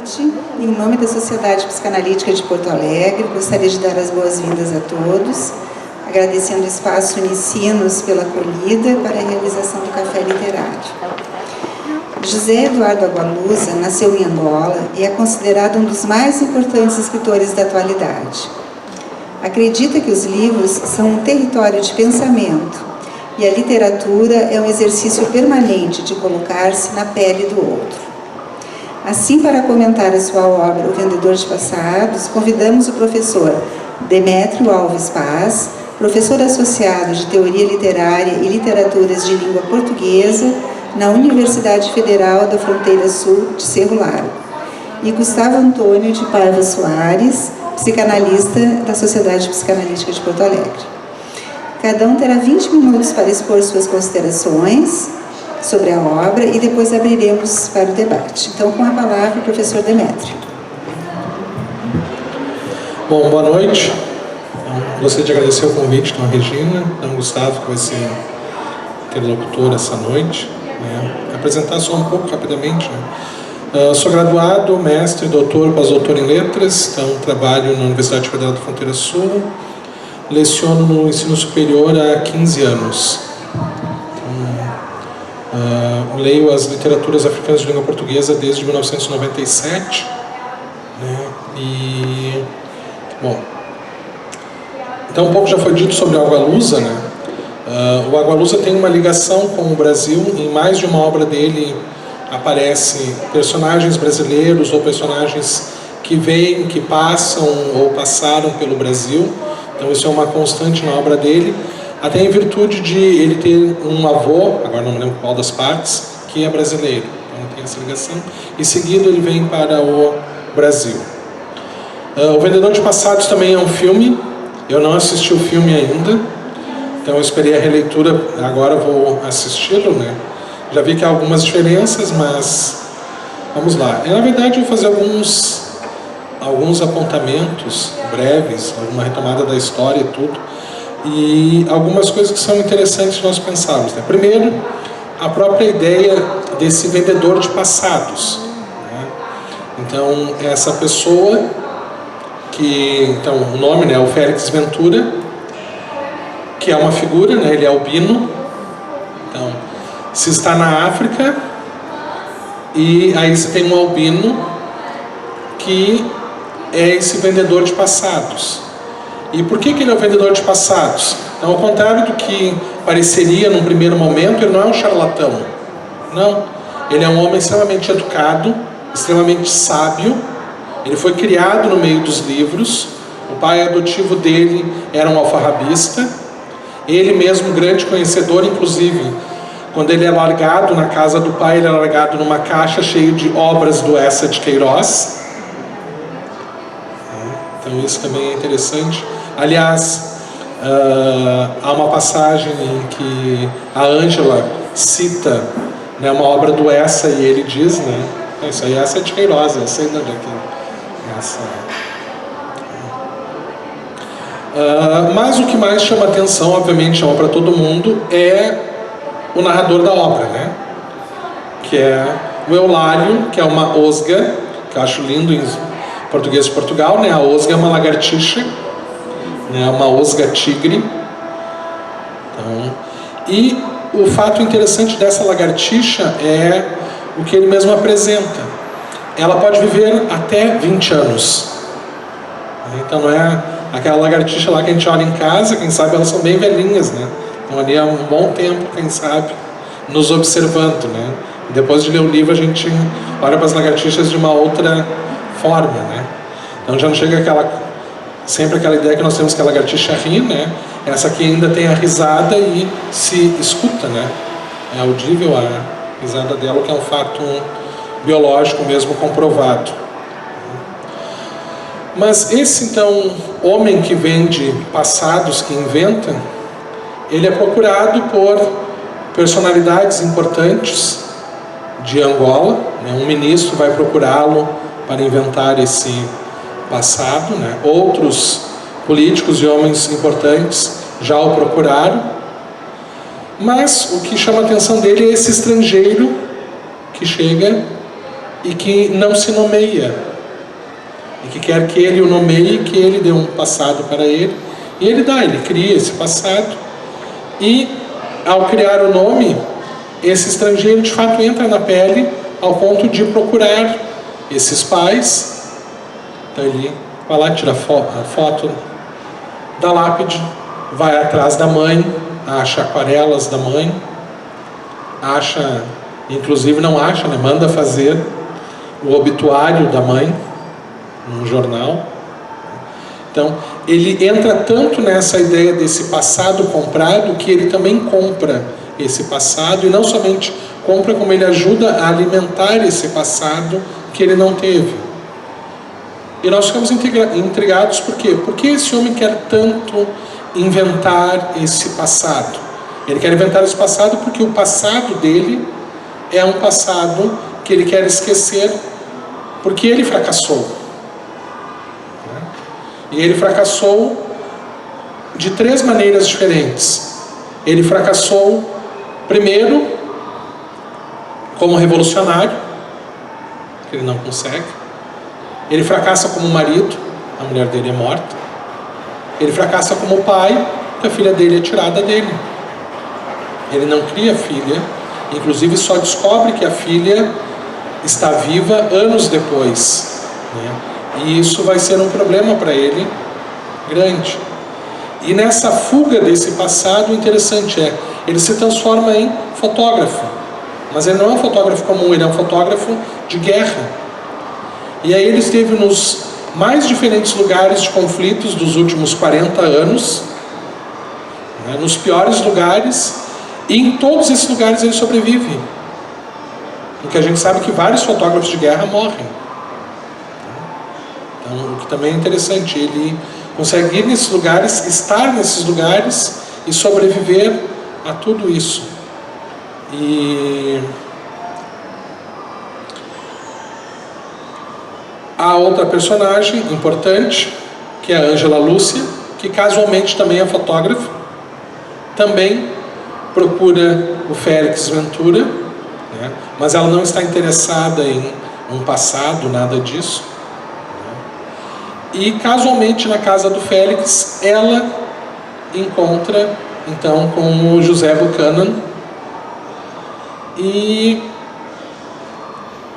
noite. Em nome da Sociedade Psicanalítica de Porto Alegre, gostaria de dar as boas-vindas a todos, agradecendo o Espaço Unicinos pela acolhida para a realização do Café Literário. José Eduardo Agualusa nasceu em Angola e é considerado um dos mais importantes escritores da atualidade. Acredita que os livros são um território de pensamento e a literatura é um exercício permanente de colocar-se na pele do outro. Assim, para comentar a sua obra O Vendedor de Passados, convidamos o professor Demétrio Alves Paz, professor associado de Teoria Literária e Literaturas de Língua Portuguesa na Universidade Federal da Fronteira Sul de Cerro Largo, e Gustavo Antônio de Paiva Soares, psicanalista da Sociedade Psicanalítica de Porto Alegre. Cada um terá 20 minutos para expor suas considerações sobre a obra e depois abriremos para o debate. Então, com a palavra, o professor Demétrio. Bom, boa noite. Gostaria de agradecer o convite da Regina, da Gustavo, que vai ser interlocutor essa noite. Apresentar só um pouco rapidamente. Sou graduado, mestre, doutor, pós-doutor em letras, então trabalho na Universidade Federal da Fronteira Sul, leciono no ensino superior há 15 anos. Leio as literaturas africanas de língua portuguesa desde 1997, bom, então um pouco já foi dito sobre Agualusa, o Agualusa tem uma ligação com o Brasil. Em mais de uma obra dele aparecem personagens brasileiros ou personagens que vêm, que passam ou passaram pelo Brasil. Então isso é uma constante na obra dele, até em virtude de ele ter um avô, agora não me lembro qual das partes, que é brasileiro. Então tem essa ligação. E seguido ele vem para o Brasil. O Vendedor de Passados também é um filme. Eu não assisti o filme ainda. Então eu esperei a releitura, agora vou assisti-lo, Já vi que há algumas diferenças, mas vamos lá. Na verdade, eu vou fazer alguns apontamentos breves, alguma retomada da história e tudo, e algumas coisas que são interessantes nós pensarmos. Primeiro, a própria ideia desse vendedor de passados. Então, essa pessoa então, o nome é o Félix Ventura, que é uma figura, ele é albino. Então, se está na África, e aí você tem um albino que é esse vendedor de passados. E por que ele é o vendedor de passados? Então, ao contrário do que pareceria num primeiro momento, ele não é um charlatão. Não. Ele é um homem extremamente educado, extremamente sábio. Ele foi criado no meio dos livros. O pai adotivo dele era um alfarrabista. Ele mesmo, grande conhecedor, inclusive, quando ele é largado na casa do pai, ele é largado numa caixa cheia de obras do Eça de Queiroz. Então isso também é interessante. Aliás, há uma passagem em que a Ângela cita uma obra do Eça e ele diz, isso aí é Eça de Queiroz, eu sei de onde é que essa... mas o que mais chama atenção, obviamente chama para todo mundo, é o narrador da obra, que é o Eulário, que é uma osga, que eu acho lindo em português de Portugal, a osga é uma lagartixa, uma osga tigre. Então, e o fato interessante dessa lagartixa é o que ele mesmo apresenta. Ela pode viver até 20 anos. Então não é aquela lagartixa lá que a gente olha em casa, quem sabe elas são bem velhinhas, Então ali há um bom tempo, quem sabe, nos observando, Depois de ler o livro a gente olha para as lagartixas de uma outra forma, Então já não chega sempre aquela ideia que nós temos que a lagartixa ri, Essa aqui ainda tem a risada e se escuta, É audível a risada dela, que é um fato biológico mesmo comprovado. Mas esse, então, homem que vende passados, que inventa, ele é procurado por personalidades importantes de Angola. Um ministro vai procurá-lo para inventar esse passado. Outros políticos e homens importantes já o procuraram. Mas o que chama a atenção dele é esse estrangeiro que chega e que não se nomeia, e que quer que ele o nomeie, que ele dê um passado para ele, e ele dá, ele cria esse passado, e ao criar o nome, esse estrangeiro de fato entra na pele ao ponto de procurar esses pais. Então ele vai lá, tira a foto da lápide, vai atrás da mãe, acha aquarelas da mãe, acha, inclusive não acha, né, manda fazer o obituário da mãe num jornal. Então ele entra tanto nessa ideia desse passado comprado que ele também compra esse passado, e não somente compra, como ele ajuda a alimentar esse passado que ele não teve. E nós ficamos intrigados por quê? Por que esse homem quer tanto inventar esse passado? Ele quer inventar esse passado porque o passado dele é um passado que ele quer esquecer, porque ele fracassou. E ele fracassou de 3 maneiras diferentes. Ele fracassou, primeiro, como revolucionário, que ele não consegue. Ele fracassa como marido, a mulher dele é morta. Ele fracassa como pai, porque a filha dele é tirada dele. Ele não cria filha, inclusive só descobre que a filha está viva anos depois, né? E isso vai ser um problema para ele grande. E nessa fuga desse passado, o interessante é, ele se transforma em fotógrafo. Mas ele não é um fotógrafo comum, ele é um fotógrafo de guerra. E aí ele esteve nos mais diferentes lugares de conflitos dos últimos 40 anos, né, nos piores lugares, e em todos esses lugares ele sobrevive. Porque a gente sabe que vários fotógrafos de guerra morrem. Então, o que também é interessante, ele consegue ir nesses lugares, estar nesses lugares e sobreviver a tudo isso. E há outra personagem importante, que é a Ângela Lúcia, que casualmente também é fotógrafa, também procura o Félix Ventura, né? Mas ela não está interessada em um passado, nada disso. E casualmente na casa do Félix ela encontra então com o José Buchanan, e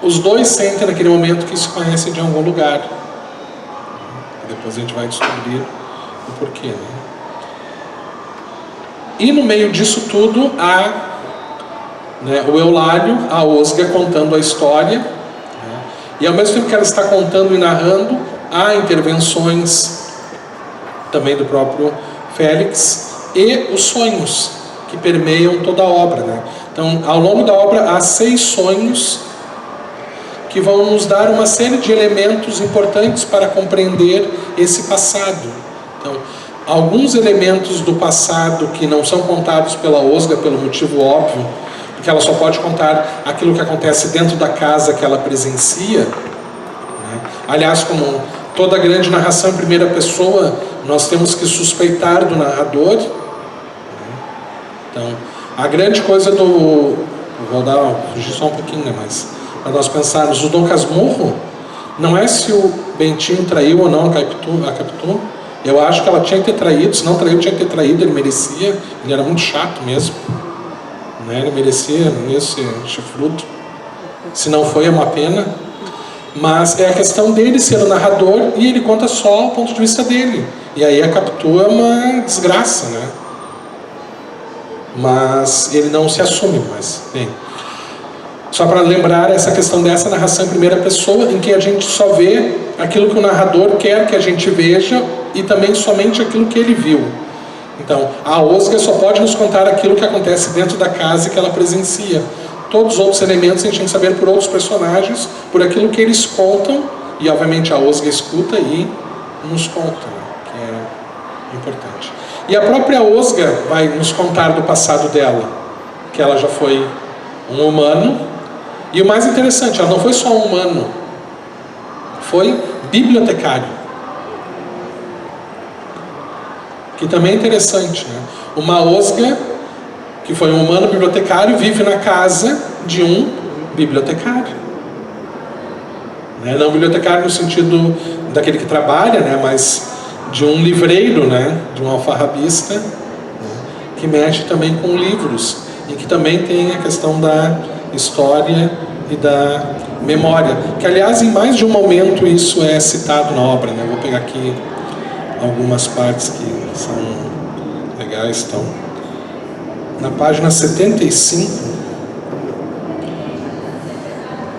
os dois sentem naquele momento que se conhecem de algum lugar. Depois a gente vai descobrir o porquê, né? E no meio disso tudo há, né, o Eulálio, a Osga contando a história, né? E ao mesmo tempo que ela está contando e narrando, há intervenções também do próprio Félix e os sonhos que permeiam toda a obra, né? Então, ao longo da obra há 6 sonhos que vão nos dar uma série de elementos importantes para compreender esse passado. Então, alguns elementos do passado que não são contados pela Osga pelo motivo óbvio, porque ela só pode contar aquilo que acontece dentro da casa que ela presencia, né? Aliás, como toda grande narração em primeira pessoa, nós temos que suspeitar do narrador, né? Então, a grande coisa do... vou fugir só um pouquinho, né? Mas para nós pensarmos, o Dom Casmurro não é se o Bentinho traiu ou não a Capitu. Eu acho que ela tinha que ter traído, se não traiu, tinha que ter traído, ele merecia, ele era muito chato mesmo, né? Ele merecia esse chifrudo, se não foi é uma pena, mas é a questão dele ser o narrador e ele conta só o ponto de vista dele, e aí a Capitu é uma desgraça, né? Mas ele não se assume mais, bem. Só para lembrar essa questão dessa narração em primeira pessoa, em que a gente só vê aquilo que o narrador quer que a gente veja e também somente aquilo que ele viu. Então, a Osga só pode nos contar aquilo que acontece dentro da casa que ela presencia. Todos os outros elementos a gente tem que saber por outros personagens, por aquilo que eles contam, e obviamente a Osga escuta e nos conta, né? Que é importante. E a própria Osga vai nos contar do passado dela, que ela já foi um humano. E o mais interessante, ela não foi só um humano, foi bibliotecário. Que também é interessante, né? Uma Osga, que foi um humano bibliotecário, vive na casa de um bibliotecário. né? Não bibliotecário no sentido daquele que trabalha, né? Mas de um livreiro, né? De um alfarrabista, né? Que mexe também com livros e que também tem a questão da história e da memória, que aliás em mais de um momento isso é citado na obra, né? Eu vou pegar aqui algumas partes que são legais. Então, na página 75,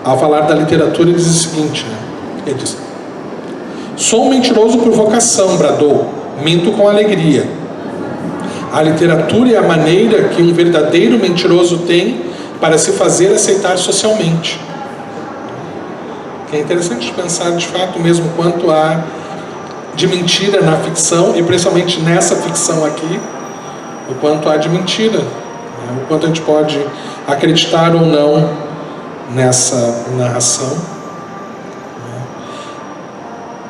ao falar da literatura, ele diz o seguinte, né? Ele diz: sou um mentiroso por vocação, bradou, minto com alegria. A literatura é a maneira que um verdadeiro mentiroso tem para se fazer aceitar socialmente. É interessante pensar de fato mesmo quanto há de mentira na ficção, e principalmente nessa ficção aqui, o quanto há de mentira, né? O quanto a gente pode acreditar ou não nessa narração, né?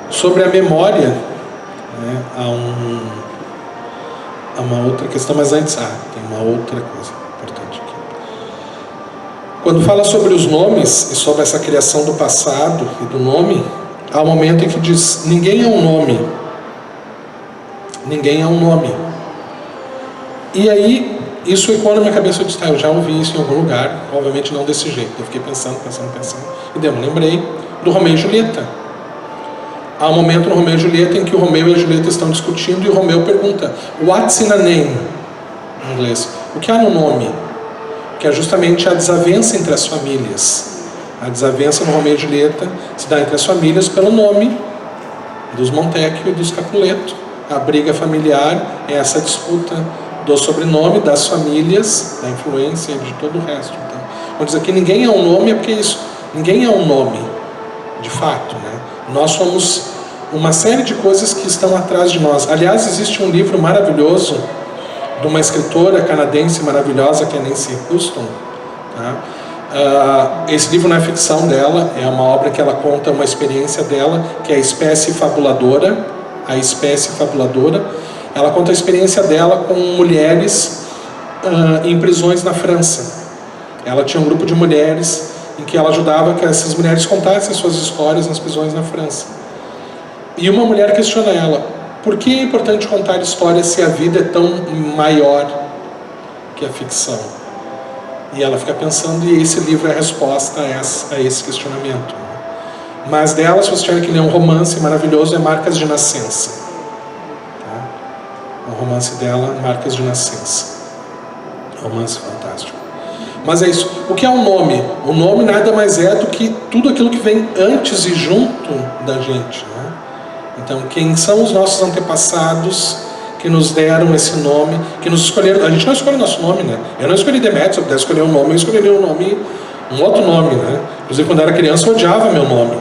Sobre a memória, né? Há uma outra questão, mas antes tem uma outra coisa importante aqui. Quando fala sobre os nomes e sobre essa criação do passado e do nome, há um momento em que diz: ninguém é um nome. Ninguém é um nome. E aí, isso ecoa na minha cabeça. Eu disse: eu já ouvi isso em algum lugar, obviamente não desse jeito. Eu fiquei pensando, e daí eu me lembrei do Romeu e Julieta. Há um momento no Romeu e Julieta em que o Romeu e a Julieta estão discutindo e o Romeu pergunta: what's in a name? Em inglês. O que há no nome? Que é justamente a desavença entre as famílias. A desavença no Romeu e Julieta se dá entre as famílias pelo nome dos Montecchio e dos Capuleto. A briga familiar é essa disputa do sobrenome, das famílias, da influência e de todo o resto. Então, vamos dizer que ninguém é um nome, é porque isso, ninguém é um nome, de fato, né? Nós somos uma série de coisas que estão atrás de nós. Aliás, existe um livro maravilhoso de uma escritora canadense maravilhosa, que é Nancy Houston, tá? Esse livro não é ficção dela, é uma obra que ela conta uma experiência dela, que é a Espécie Fabuladora. A Espécie Fabuladora. Ela conta a experiência dela com mulheres em prisões na França. Ela tinha um grupo de mulheres em que ela ajudava que essas mulheres contassem suas histórias nas prisões na França. E uma mulher questiona ela: por que é importante contar histórias se a vida é tão maior que a ficção? E ela fica pensando, e esse livro é a resposta a esse questionamento. Mas dela, se você tiver que ler um romance maravilhoso, é Marcas de Nascença. Tá? O romance dela, Marcas de Nascença. Romance fantástico. Mas é isso. O que é um nome? O nome nada mais é do que tudo aquilo que vem antes e junto da gente, né? Então, quem são os nossos antepassados que nos deram esse nome, que nos escolheram? A gente não escolhe o nosso nome, né? Eu não escolhi Demetrios, se eu pudesse escolher um nome, eu escolheria um outro nome, né? Inclusive, quando eu era criança, eu odiava meu nome.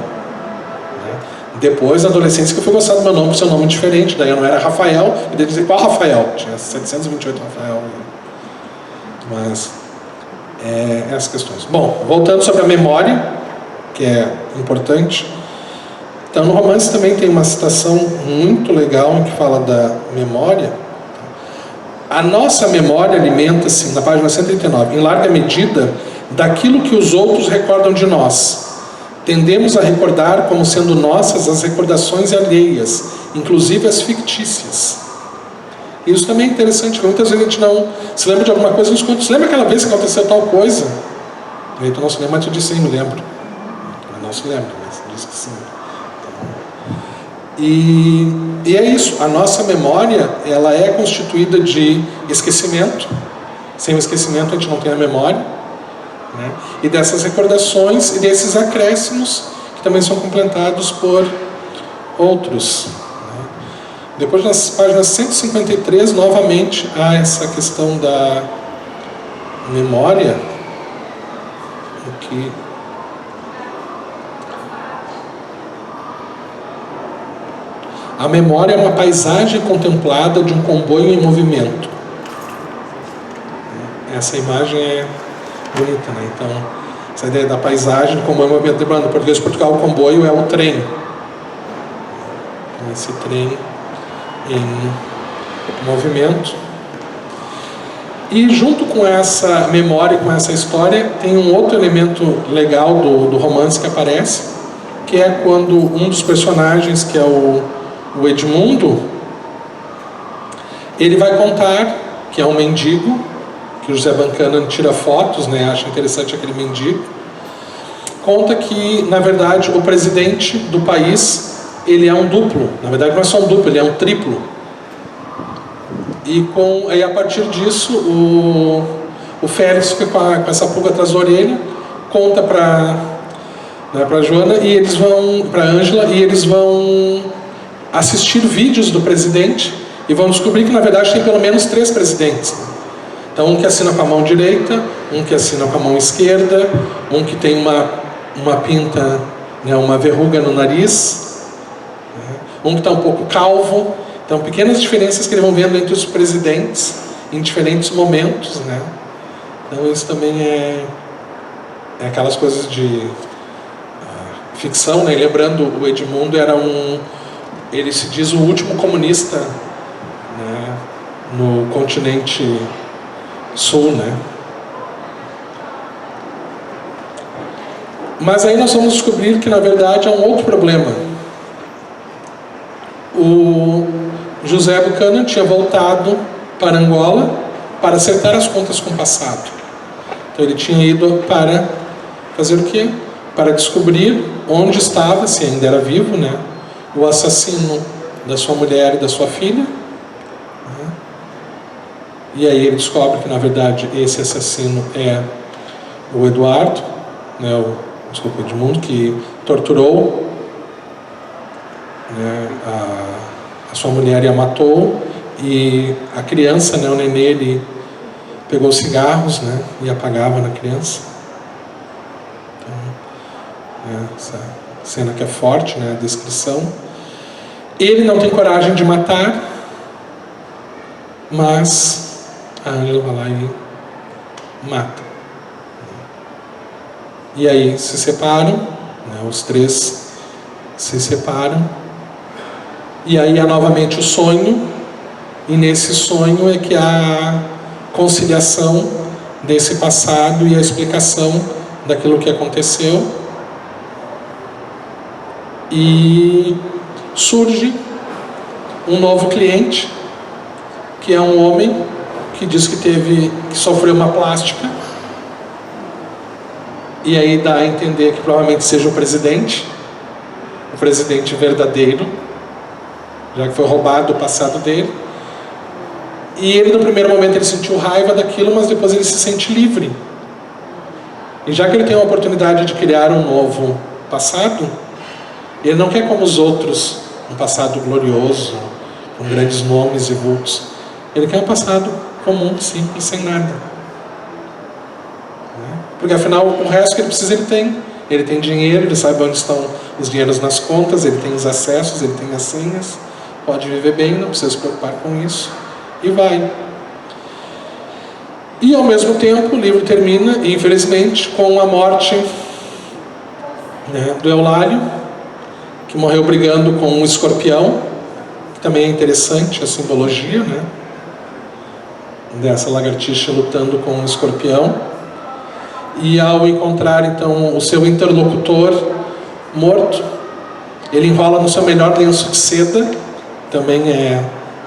Depois, na adolescência, que eu fui gostar do meu nome por ser um nome diferente. Daí eu não era Rafael, e daí dizer qual Rafael? Tinha 728 Rafael. Mas essas questões. Bom, voltando sobre a memória, que é importante. Então, no romance também tem uma citação muito legal em que fala da memória. A nossa memória alimenta-se, na página 139, em larga medida, daquilo que os outros recordam de nós. Tendemos a recordar como sendo nossas as recordações alheias, inclusive as fictícias. Isso também é interessante, porque muitas vezes a gente não se lembra de alguma coisa nos contos. Lembra aquela vez que aconteceu tal coisa? E aí tu não se lembra, mas tu disse: sim, me lembro. Mas não se lembra, mas diz que sim. E é isso, a nossa memória, ela é constituída de esquecimento. Sem o esquecimento a gente não tem a memória, né? E dessas recordações e desses acréscimos que também são complementados por outros, né? Depois, nas páginas 153, novamente há essa questão da memória, que a memória é uma paisagem contemplada de um comboio em movimento. Essa imagem é bonita, né? Então, essa ideia da paisagem do comboio em movimento. Lembrando, no português de Portugal, o comboio é o trem. Esse trem em movimento. E junto com essa memória, com essa história, tem um outro elemento legal do romance que aparece, que é quando um dos personagens, que é o Edmundo, ele vai contar que é um mendigo, que o José Buchanan tira fotos, né, acha interessante aquele mendigo, conta que, na verdade, o presidente do país, ele é um duplo, na verdade não é só um duplo, ele é um triplo. E aí, a partir disso, o Félix fica com essa pulga atrás da orelha, conta para Joana e eles vão, para Ângela, e eles vão assistir vídeos do presidente e vão descobrir que, na verdade, tem pelo menos 3 presidentes. Então, um que assina com a mão direita, um que assina com a mão esquerda, um que tem uma pinta, né, uma verruga no nariz, né, um que está um pouco calvo. Então, pequenas diferenças que eles vão vendo entre os presidentes em diferentes momentos, né? Então, isso também é aquelas coisas de ficção, né? Lembrando, o Edmundo ele se diz o último comunista, né, no continente sul, né? Mas aí nós vamos descobrir que, na verdade, há um outro problema. O José Buchanan tinha voltado para Angola para acertar as contas com o passado. Então ele tinha ido para fazer o quê? Para descobrir onde estava, se ainda era vivo, né, o assassino da sua mulher e da sua filha. E aí ele descobre que, na verdade, esse assassino é o Eduardo, né, o Edmundo, que torturou, né, a sua mulher e a matou. E a criança, né, o nenê, ele pegou cigarros, né, e apagava na criança. Então, né, essa cena que é forte, né, a descrição. Ele não tem coragem de matar, mas a Ângela vai lá e mata. E aí se separam, né, os 3 se separam. E aí há novamente o sonho, e nesse sonho é que há a conciliação desse passado e a explicação daquilo que aconteceu. E surge um novo cliente, que é um homem que diz que sofreu uma plástica, e aí dá a entender que provavelmente seja o presidente verdadeiro, já que foi roubado o passado dele. E ele, no primeiro momento, ele sentiu raiva daquilo, mas depois ele se sente livre. E já que ele tem a oportunidade de criar um novo passado, ele não quer, como os outros, um passado glorioso, com grandes nomes e vultos. Ele quer um passado comum, simples, sem nada. Porque afinal, o resto que ele precisa, ele tem. Ele tem dinheiro, ele sabe onde estão os dinheiros nas contas, ele tem os acessos, ele tem as senhas, pode viver bem, não precisa se preocupar com isso, e vai. E ao mesmo tempo, o livro termina, infelizmente, com a morte, né, do Eulário, que morreu brigando com um escorpião, que também é interessante a simbologia, né, dessa lagartixa lutando com um escorpião. E ao encontrar então o seu interlocutor morto, ele enrola no seu melhor lenço de seda, também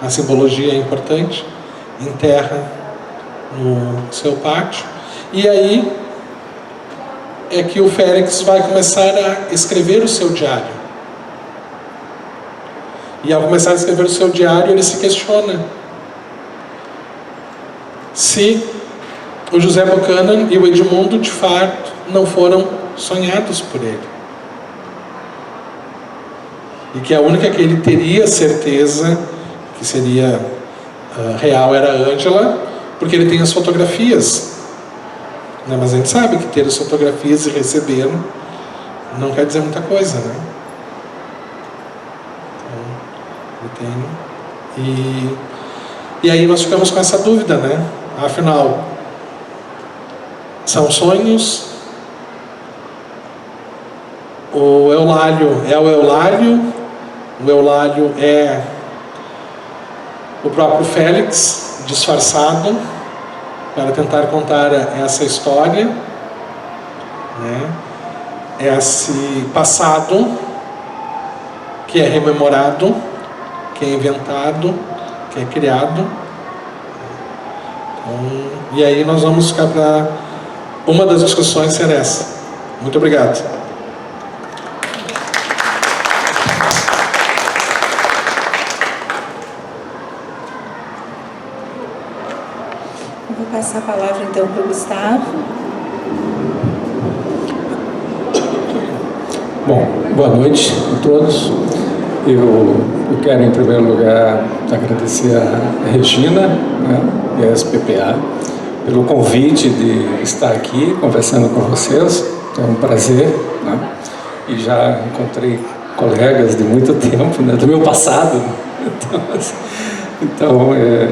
a simbologia é importante, enterra no seu pátio. E aí é que o Félix vai começar a escrever o seu diário. E ao começar a escrever o seu diário, ele se questiona se o José Buchanan e o Edmundo, de fato, não foram sonhados por ele. E que a única que ele teria certeza que seria real era a Ângela, porque ele tem as fotografias. Né? Mas a gente sabe que ter as fotografias e receber não quer dizer muita coisa, né? Então, ele tem. E aí nós ficamos com essa dúvida, né? Afinal, são sonhos? O Eulário é o Eulário? O Eulário é o próprio Félix disfarçado para tentar contar essa história, né? esse passado que é rememorado, que é inventado, que é criado. Então, e aí nós vamos ficar para uma das discussões ser essa. Muito obrigado. Eu vou passar a palavra então para o Gustavo. Bom, boa noite a todos. Eu quero, em primeiro lugar, agradecer a Regina, né, e a SPPA, pelo convite de estar aqui conversando com vocês. É um prazer, né? E já encontrei colegas de muito tempo, né, do meu passado. Então,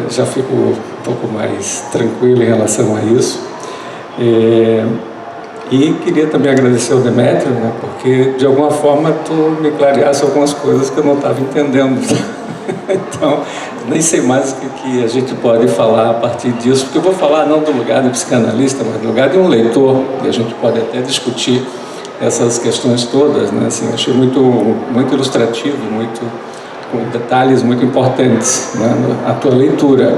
já fico um pouco mais tranquilo em relação a isso. E queria também agradecer ao Demétrio, né, porque de alguma forma tu me clareasse algumas coisas que eu não estava entendendo. Então, nem sei mais o que a gente pode falar a partir disso, porque eu vou falar não do lugar de psicanalista, mas do lugar de um leitor, e a gente pode até discutir essas questões todas, né? Assim, achei muito ilustrativo, com detalhes muito importantes, né, a tua leitura.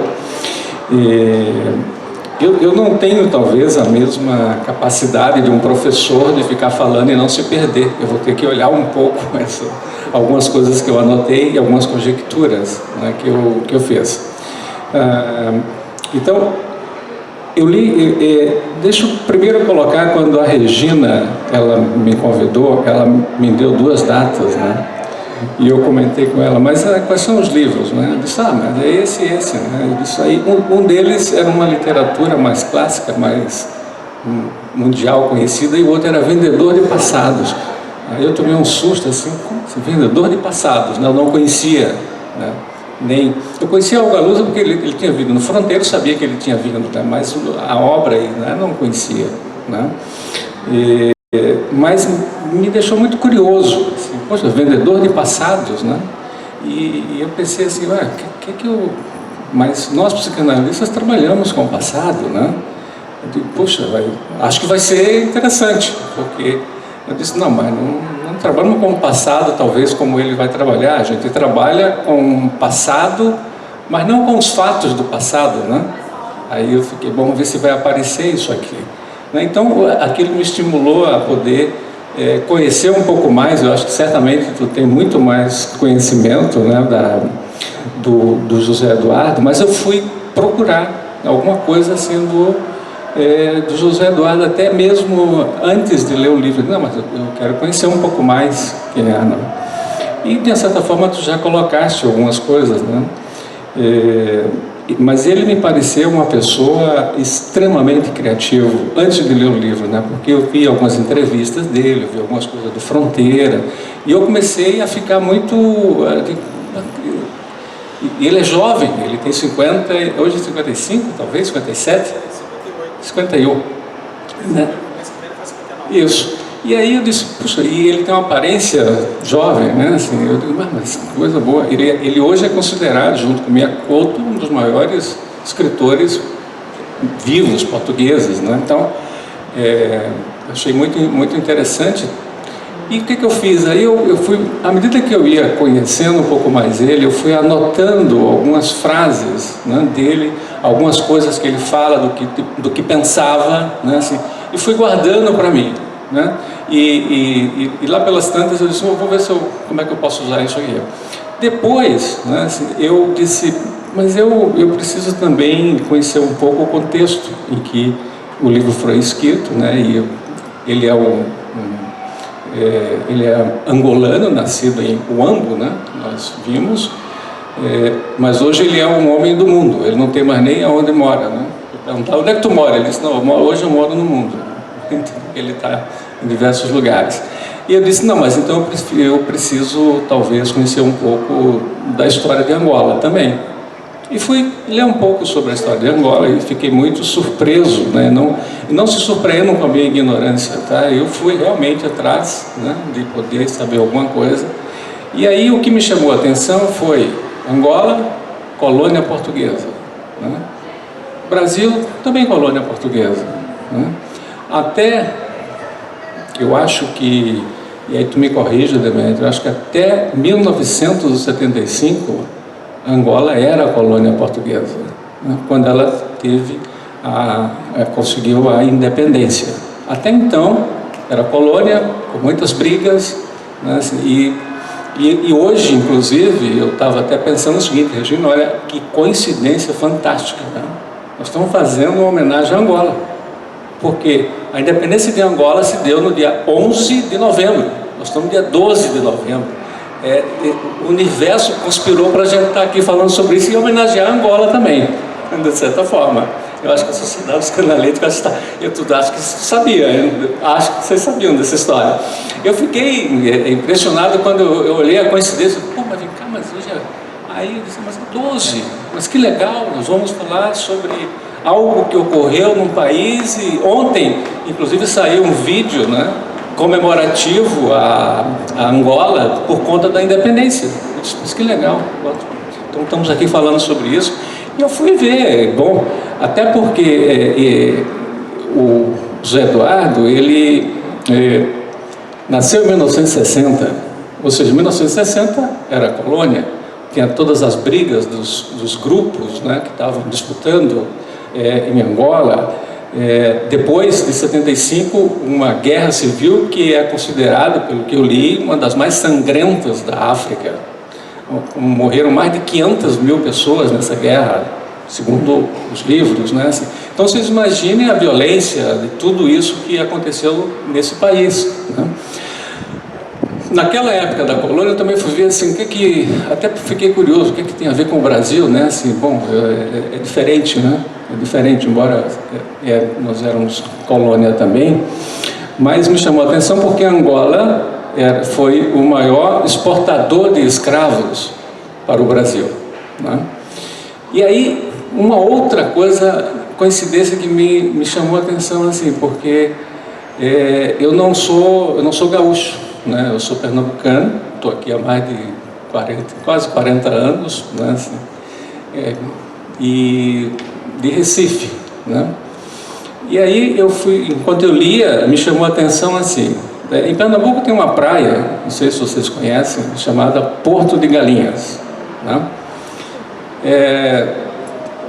Eu não tenho, talvez, a mesma capacidade de um professor de ficar falando e não se perder. Eu vou ter que olhar um pouco algumas coisas que eu anotei e algumas conjecturas, né, que eu fiz. Então, eu li... deixa eu primeiro colocar, quando a Regina ela me convidou, ela me deu 2 datas, né? E eu comentei com ela, mas quais são os livros, né? Eu disse, mas é esse, né? Eu disse, aí, um deles era uma literatura mais clássica, mais mundial conhecida, e o outro era Vendedor de Passados. Aí eu tomei um susto, assim, como assim, Vendedor de Passados, né? Eu não conhecia, né? Eu conhecia o Algalusa porque ele tinha vindo no Fronteiro, sabia que ele tinha vindo, né? Mas a obra aí, né? Eu não conhecia, né? Mas me deixou muito curioso, assim, poxa, Vendedor de Passados, né? E eu pensei assim, mas nós psicanalistas trabalhamos com o passado, né? Eu digo, poxa, acho que vai ser interessante, porque eu disse, não, mas não trabalhamos com o passado, talvez como ele vai trabalhar, a gente trabalha com o passado, mas não com os fatos do passado, né? Aí eu fiquei, vamos ver se vai aparecer isso aqui. Então, aquilo me estimulou a poder conhecer um pouco mais. Eu acho que certamente tu tem muito mais conhecimento, né, do José Eduardo, mas eu fui procurar alguma coisa assim do José Eduardo, até mesmo antes de ler o livro. Não, mas eu quero conhecer um pouco mais quem é, não. E, de certa forma, tu já colocaste algumas coisas, né? Mas ele me pareceu uma pessoa extremamente criativa antes de ler o livro, né? Porque eu vi algumas entrevistas dele, eu vi algumas coisas do Fronteira, e eu comecei a ficar muito... Ele é jovem, ele tem 50, hoje 55, talvez, 57? 51, né? Isso. E aí eu disse, puxa, e ele tem uma aparência jovem, né? Assim, eu digo, mas coisa boa. Ele hoje é considerado, junto com Miyakoto, um dos maiores escritores vivos portugueses, né? Então, achei muito interessante. E o que eu fiz? Aí eu fui, à medida que eu ia conhecendo um pouco mais ele, eu fui anotando algumas frases, né, dele, algumas coisas que ele fala, do que pensava, né? Assim, e fui guardando para mim, né? E lá pelas tantas eu disse, vou ver como é que eu posso usar isso aqui. Depois, né, assim, eu disse, mas eu preciso também conhecer um pouco o contexto em que o livro foi escrito, né? E ele é angolano, nascido em Huambo, né? Nós vimos, mas hoje ele é um homem do mundo, ele não tem mais nem aonde mora, né? Eu perguntava, onde é que tu mora? Ele disse, não, hoje eu moro no mundo. Ele está em diversos lugares. E eu disse, não, mas então eu preciso talvez conhecer um pouco da história de Angola também. E fui ler um pouco sobre a história de Angola e fiquei muito surpreso, né? Não se surpreendam com a minha ignorância, tá? Eu fui realmente atrás, né, de poder saber alguma coisa. E aí o que me chamou a atenção foi Angola, colônia portuguesa, né? Brasil, também colônia portuguesa, né? Até eu acho que, e aí tu me corrija, Demetrio, eu acho que até 1975, Angola era a colônia portuguesa, né, quando ela conseguiu a independência. Até então, era colônia, com muitas brigas, né, assim, e hoje, inclusive, eu estava até pensando o seguinte, Regina, olha que coincidência fantástica, né? Nós estamos fazendo uma homenagem à Angola, porque a independência de Angola se deu no dia 11 de novembro, nós estamos no dia 12 de novembro. O universo conspirou para a gente estar aqui falando sobre isso e homenagear a Angola também, de certa forma. Eu acho que a Sociedade Psicanalítica está... Eu acho que você sabia, acho que vocês sabiam dessa história. Eu fiquei impressionado quando eu olhei a coincidência. Pô, mas vem cá, mas hoje é... Aí eu disse, mas 12, mas que legal, nós vamos falar sobre algo que ocorreu num país e ontem, inclusive, saiu um vídeo, né, comemorativo a Angola por conta da independência. Eu disse, mas que legal, então estamos aqui falando sobre isso. E eu fui ver, bom, até porque o José Eduardo, ele nasceu em 1960, ou seja, 1960 era a colônia, tinha todas as brigas dos grupos, né, que estavam disputando em Angola. Depois de 75, uma guerra civil que é considerada, pelo que eu li, uma das mais sangrentas da África. Morreram mais de 500 mil pessoas nessa guerra, segundo os livros, né? Então vocês imaginem a violência de tudo isso que aconteceu nesse país, né? Naquela época da colônia eu também fui ver assim, até fiquei curioso, o que tem a ver com o Brasil, né? Assim, bom, é diferente, né? É diferente, embora nós éramos colônia também, mas me chamou a atenção porque Angola foi o maior exportador de escravos para o Brasil, né? E aí, uma outra coincidência que me chamou a atenção, assim, porque eu não sou gaúcho, né? Eu sou pernambucano, estou aqui há mais de quase 40 anos, né? Assim, e de Recife, né? E aí enquanto eu lia, me chamou a atenção assim, em Pernambuco tem uma praia, não sei se vocês conhecem, chamada Porto de Galinhas, né?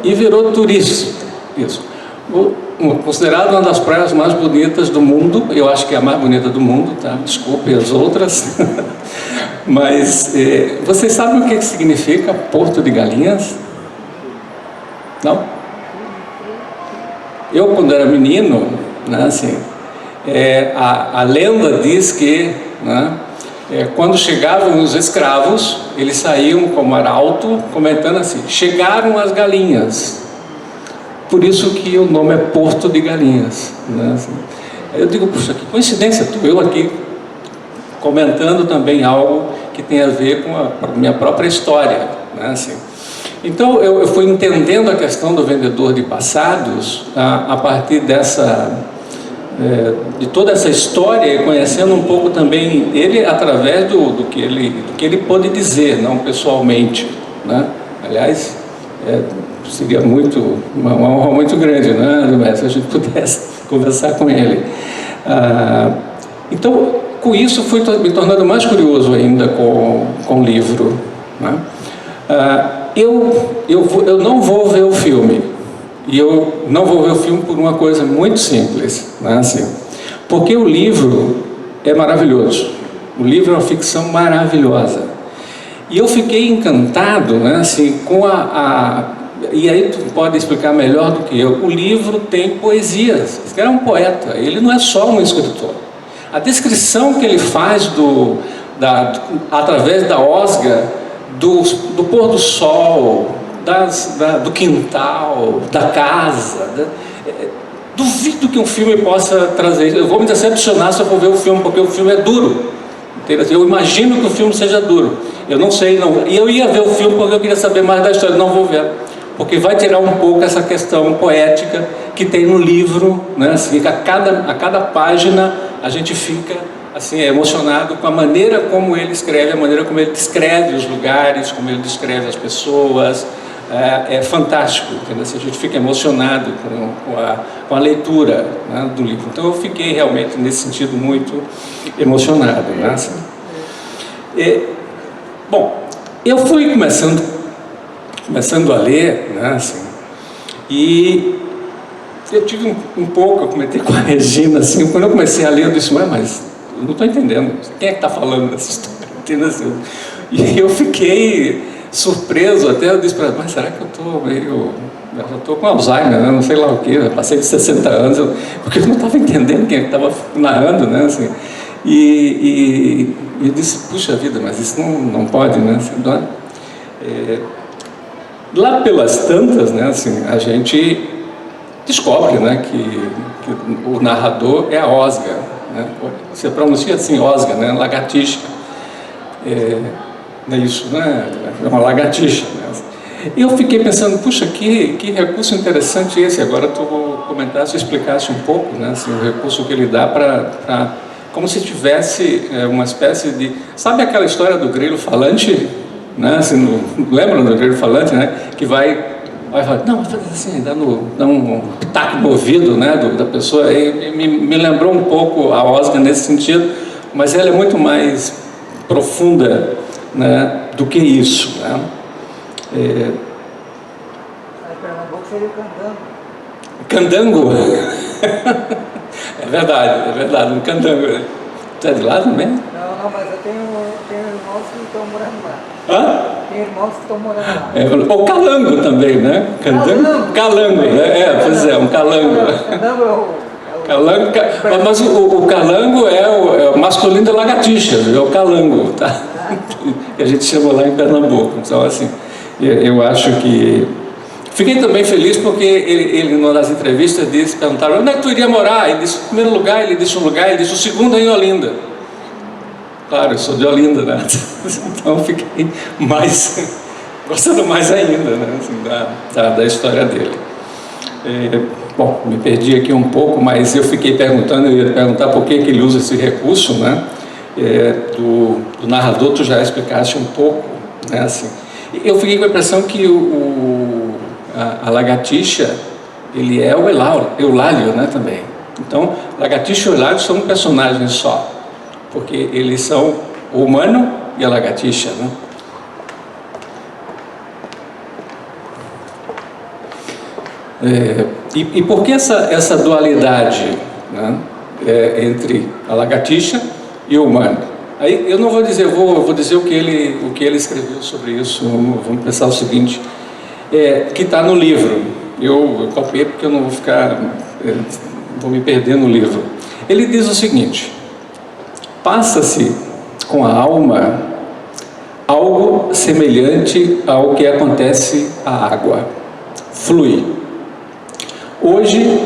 E virou turístico, isso. Considerado uma das praias mais bonitas do mundo, eu acho que é a mais bonita do mundo, tá? Desculpe as outras, mas vocês sabem o que significa Porto de Galinhas? Não? Eu, quando era menino, né, assim, a lenda diz que, né, quando chegavam os escravos, eles saíam como arauto, comentando assim, chegaram as galinhas. Por isso que o nome é Porto de Galinhas, né, assim. Eu digo, puxa, que coincidência, eu aqui comentando também algo que tem a ver com a minha própria história, né, assim. Então eu fui entendendo a questão do vendedor de passados a partir de toda essa história e conhecendo um pouco também ele através do que ele pôde dizer, não pessoalmente, né? Aliás, seria uma honra muito grande, né, se a gente pudesse conversar com ele. Então, com isso, fui me tornando mais curioso ainda com o livro, né? Eu não vou ver o filme, e eu não vou ver o filme por uma coisa muito simples, né, assim, porque o livro é maravilhoso, o livro é uma ficção maravilhosa, e eu fiquei encantado, né, assim, com e aí tu pode explicar melhor do que eu, o livro tem poesias, ele é um poeta, ele não é só um escritor. A descrição que ele faz através da osga, do pôr do sol, do quintal, da casa, duvido que um filme possa trazer isso. Eu vou me decepcionar se eu for ver o filme, porque o filme é duro. Eu imagino que o filme seja duro. Eu não sei, não. E eu ia ver o filme porque eu queria saber mais da história. Não vou ver, porque vai tirar um pouco essa questão poética que tem no livro, né? Assim, a cada página a gente fica assim, emocionado com a maneira como ele escreve, a maneira como ele descreve os lugares, como ele descreve as pessoas, é fantástico, entendeu? A gente fica emocionado com a leitura, né, do livro. Então eu fiquei realmente nesse sentido muito emocionado, né, assim. Bom, eu fui começando a ler, né, assim, e eu tive um pouco, eu comentei com a Regina, assim, quando eu comecei a ler, eu disse, mas eu não estou entendendo, quem é que está falando dessa história? Entendeu? Assim, e eu fiquei surpreso até, eu disse para ela, mas será que eu estou com Alzheimer, né? Não sei lá o quê, eu passei de 60 anos, porque eu não estava entendendo quem estava narrando, né? Assim, e eu disse, puxa vida, mas isso não pode, né? Assim, lá pelas tantas, né? Assim, a gente descobre, né, que o narrador é a Osga, né? Você pronuncia assim, Osga, né? Lagartixa. É isso, né? É uma lagartixa, né? E eu fiquei pensando, puxa, que recurso interessante esse. Agora tu comentasse, explicasse um pouco, né? Assim, o recurso que ele dá para como se tivesse uma espécie de... Sabe aquela história do grilo falante? Né? Assim, lembram do grilo falante, né? Que vai falar, não, vai fazer assim, dá um pitaco no ouvido, né, da pessoa. E me lembrou um pouco a Osga nesse sentido, mas ela é muito mais profunda, né, do que isso, né? Pernambuco seria o candango. Candango? É verdade, um candango. Tu é de lá também? Não, mas eu tenho irmãos que estão morando lá. Hã? Tem irmãos que estão morando lá. O calango também, né? Calango, né? Pois é, um calango. Candango é o Calango, mas o calango é o masculino da lagartixa, é o calango, tá? Que a gente chama lá em Pernambuco. Então, assim, eu acho que... Fiquei também feliz porque ele nas entrevistas perguntaram, onde é que tu iria morar? Ele disse, o primeiro lugar, ele disse um lugar, ele disse, o segundo é em Olinda. Claro, eu sou de Olinda, né? Então fiquei gostando mais ainda, né? Assim, da história dele. Bom, me perdi aqui um pouco, mas eu fiquei perguntando, eu ia perguntar por que ele usa esse recurso, né? Do narrador, tu já explicaste um pouco, né? Assim, eu fiquei com a impressão que a lagartixa, ele é o Eulálio, né, também. Então, lagartixa e Eulálio são um personagem só, porque eles são o humano e a lagartixa, né? E por que essa dualidade, né, entre a lagartixa e o humano? Aí eu não vou dizer, vou dizer o que ele escreveu sobre isso. Vamos pensar o seguinte, que está no livro. Eu copiei porque eu não vou me perder no livro. Ele diz o seguinte: passa-se com a alma algo semelhante ao que acontece à água. Flui. Hoje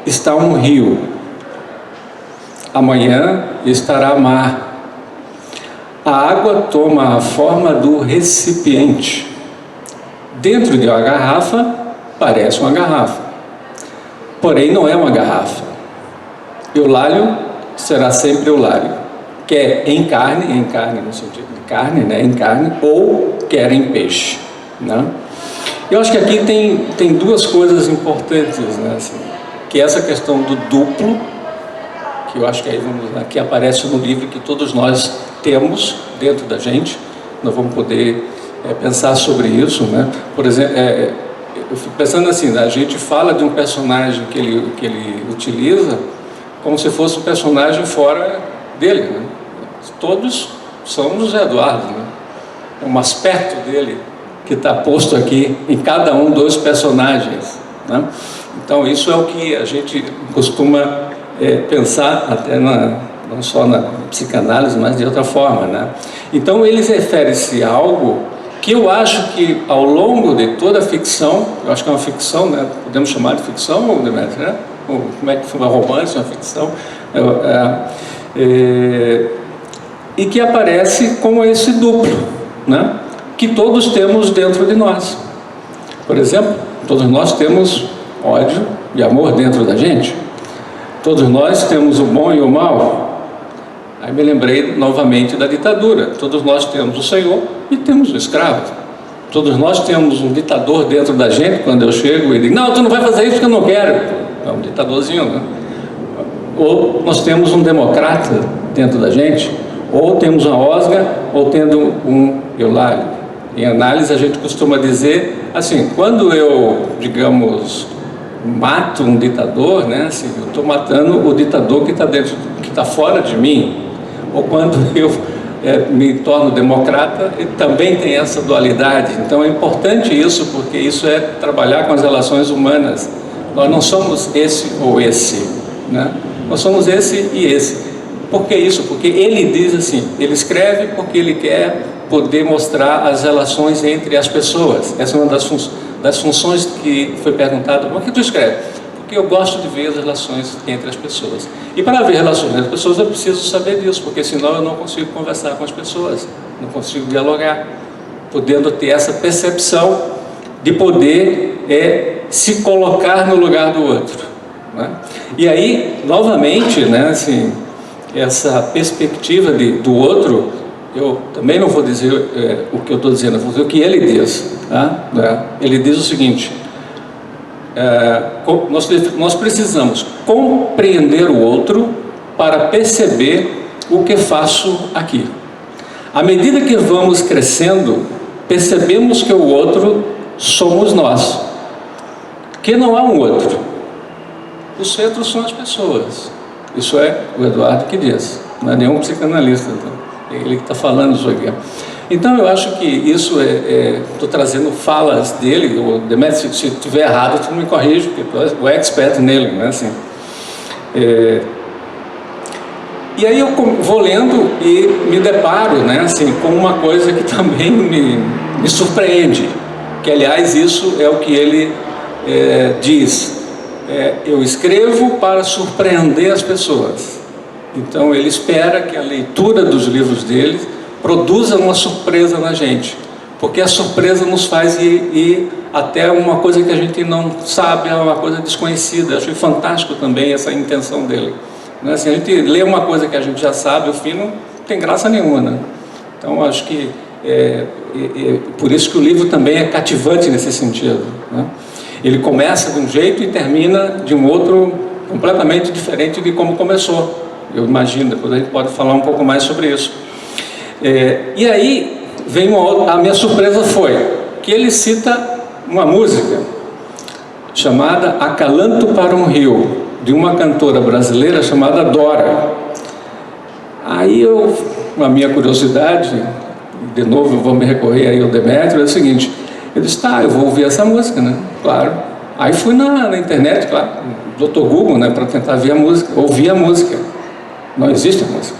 está um rio, amanhã estará mar. A água toma a forma do recipiente. Dentro de uma garrafa, parece uma garrafa, porém não é uma garrafa. Eulálio será sempre Eulálio, quer em carne no sentido de carne, né, em carne, ou quer em peixe, né? Eu acho que aqui tem duas coisas importantes, né, assim, que é essa questão do duplo, que eu acho que aqui aparece no livro, que todos nós temos dentro da gente. Nós vamos poder pensar sobre isso, né? Por exemplo, eu fico pensando assim, né? A gente fala de um personagem que ele utiliza como se fosse um personagem fora dele, né? Todos são José Eduardo, né? É um aspecto dele que está posto aqui em cada um dos personagens, né? Então isso é o que a gente costuma pensar até não só na psicanálise, mas de outra forma, né? Então ele refere-se a algo que eu acho que ao longo de toda a ficção, eu acho que é uma ficção, né? Podemos chamar de ficção, ou Demetrio, né? Ou como é que foi, uma romance, uma ficção, e que aparece como esse duplo, né? Que todos temos dentro de nós. Por exemplo, todos nós temos ódio e amor dentro da gente. Todos nós temos o bom e o mal. Aí me lembrei novamente da ditadura. Todos nós temos o senhor e temos o escravo. Todos nós temos um ditador dentro da gente. Quando eu chego, ele diz: não, tu não vai fazer isso porque eu não quero. É um ditadorzinho, né? Ou nós temos um democrata dentro da gente, ou temos uma Osga, ou tendo um Eulália. Em análise, a gente costuma dizer assim: quando eu, digamos, mato um ditador, né, assim, eu estou matando o ditador que está dentro, que está fora de mim. Ou quando eu me torno democrata, e também tem essa dualidade. Então é importante isso, porque isso é trabalhar com as relações humanas. Nós não somos esse ou esse, né? Nós somos esse e esse. Por que isso? Porque ele diz assim, ele escreve porque ele quer poder mostrar as relações entre as pessoas. Essa é uma das funções que foi perguntado: por que tu escreve? Porque eu gosto de ver as relações entre as pessoas. E para ver relações entre as pessoas eu preciso saber disso, porque senão eu não consigo conversar com as pessoas, não consigo dialogar, podendo ter essa percepção de poder se colocar no lugar do outro, né? E aí, novamente, né, assim, essa perspectiva do outro, eu também não vou dizer o que eu estou dizendo, eu vou dizer o que ele diz, tá? Ele diz o seguinte: nós precisamos compreender o outro para perceber o que faço aqui. À medida que vamos crescendo, percebemos que o outro somos nós, que não há um outro. O centro são as pessoas. Isso é o Eduardo que diz, não é nenhum psicanalista, é ele que está falando isso aqui. Então eu acho que isso estou trazendo falas dele. O Demetrio, se estiver errado, tu me corrige, porque tu és o expert nele, né? Assim, e aí eu vou lendo e me deparo, né, assim, com uma coisa que também me surpreende, que aliás isso é o que ele diz: eu escrevo para surpreender as pessoas. Então ele espera que a leitura dos livros dele produza uma surpresa na gente, porque a surpresa nos faz ir até uma coisa que a gente não sabe, é uma coisa desconhecida. Eu achei fantástico também essa intenção dele, né? Assim, a gente lê uma coisa que a gente já sabe, o fim não tem graça nenhuma, né? Então acho que por isso que o livro também é cativante nesse sentido, né? Ele começa de um jeito e termina de um outro completamente diferente de como começou. Eu imagino, depois a gente pode falar um pouco mais sobre isso. E aí vem a minha surpresa foi que ele cita uma música chamada Acalanto para um Rio, de uma cantora brasileira chamada Dora. Aí a minha curiosidade, de novo eu vou me recorrer aí ao Demetrio, é o seguinte: eu disse, tá, eu vou ouvir essa música, né? Claro. Aí fui na internet, claro, Dr. Google, né, para tentar ver a música, ouvir a música. Não existe a música.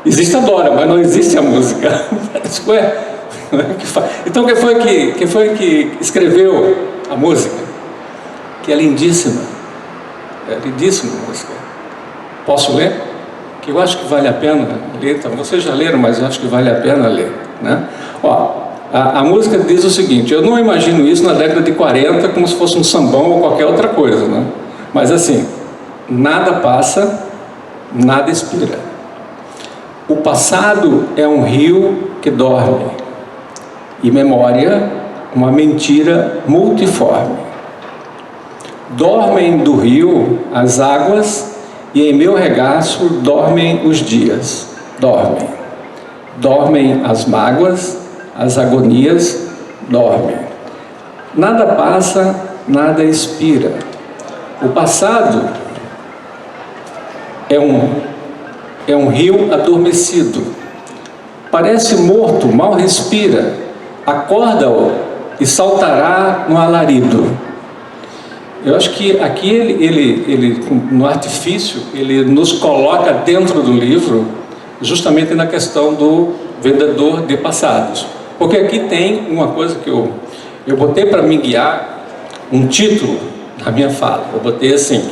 Existe a Dora, mas não existe a música. Então quem foi que escreveu a música? Que é lindíssima. É lindíssima a música. Posso ler? Que eu acho que vale a pena ler. Então, vocês já leram, mas eu acho que vale a pena ler, né? Ó, a música diz o seguinte: eu não imagino isso na década de 40 como se fosse um sambão ou qualquer outra coisa, né? Mas assim: nada passa, nada expira. O passado é um rio que dorme, e memória, uma mentira multiforme. Dormem do rio as águas, e em meu regaço dormem os dias. Dormem. Dormem as mágoas, as agonias, dormem. Nada passa, nada expira. O passado é um rio adormecido. Parece morto, mal respira. Acorda-o e saltará no alarido. Eu acho que aqui ele no artifício, ele nos coloca dentro do livro justamente na questão do vendedor de passados. Porque aqui tem uma coisa que eu botei para me guiar, um título na minha fala. Eu botei assim: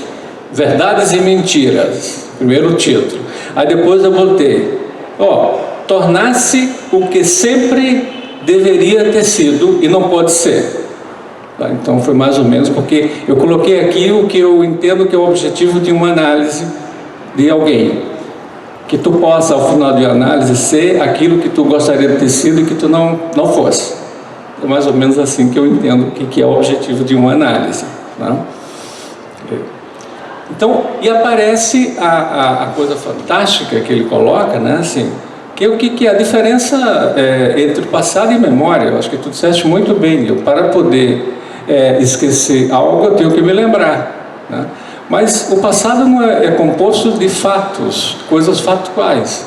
Verdades e Mentiras, primeiro título. Aí depois eu botei, tornar-se o que sempre deveria ter sido e não pode ser. Então foi mais ou menos porque eu coloquei aqui o que eu entendo que é o objetivo de uma análise de alguém. que tu possa, ao final de análise, ser aquilo que tu gostaria de ter sido e que tu não fosse. É mais ou menos assim que eu entendo o que é o objetivo de uma análise, né? Então, e aparece a coisa fantástica que ele coloca, né, assim, que é o que é a diferença entre passado e memória. Eu acho que tu disseste muito bem, eu, para poder esquecer algo, eu tenho que me lembrar, né? Mas o passado não é composto de fatos, coisas factuais.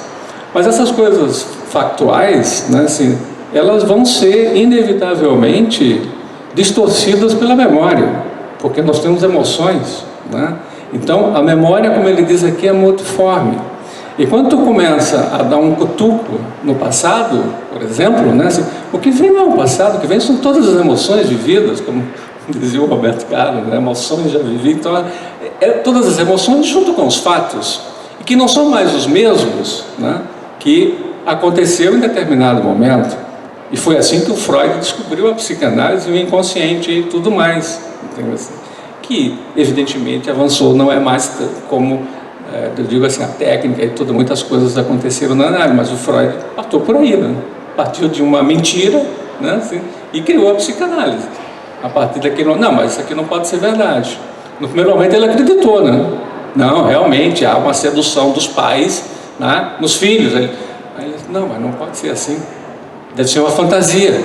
Mas essas coisas factuais, né, assim, elas vão ser inevitavelmente distorcidas pela memória, porque nós temos emoções, né? Então, a memória, como ele diz aqui, é multiforme. E quando tu começa a dar um cutuco no passado, por exemplo, né, assim, o que vem não é o passado, o que vem são todas as emoções vividas, como dizia o Roberto Carlos, né, emoções já vividas. Então, todas as emoções junto com os fatos, e que não são mais os mesmos, né, que aconteceu em determinado momento. E foi assim que o Freud descobriu a psicanálise, o inconsciente e tudo mais, entendeu? Que evidentemente avançou, não é mais como, eu digo assim, a técnica e tudo, muitas coisas aconteceram na análise, mas o Freud partiu por aí, né? Partiu de uma mentira, né, assim, e criou a psicanálise. A partir daquele, não, mas isso aqui não pode ser verdade. No primeiro momento ele acreditou, né? Não, realmente há uma sedução dos pais, né, nos filhos. Aí ele disse, não, mas não pode ser assim. Deve ser uma fantasia.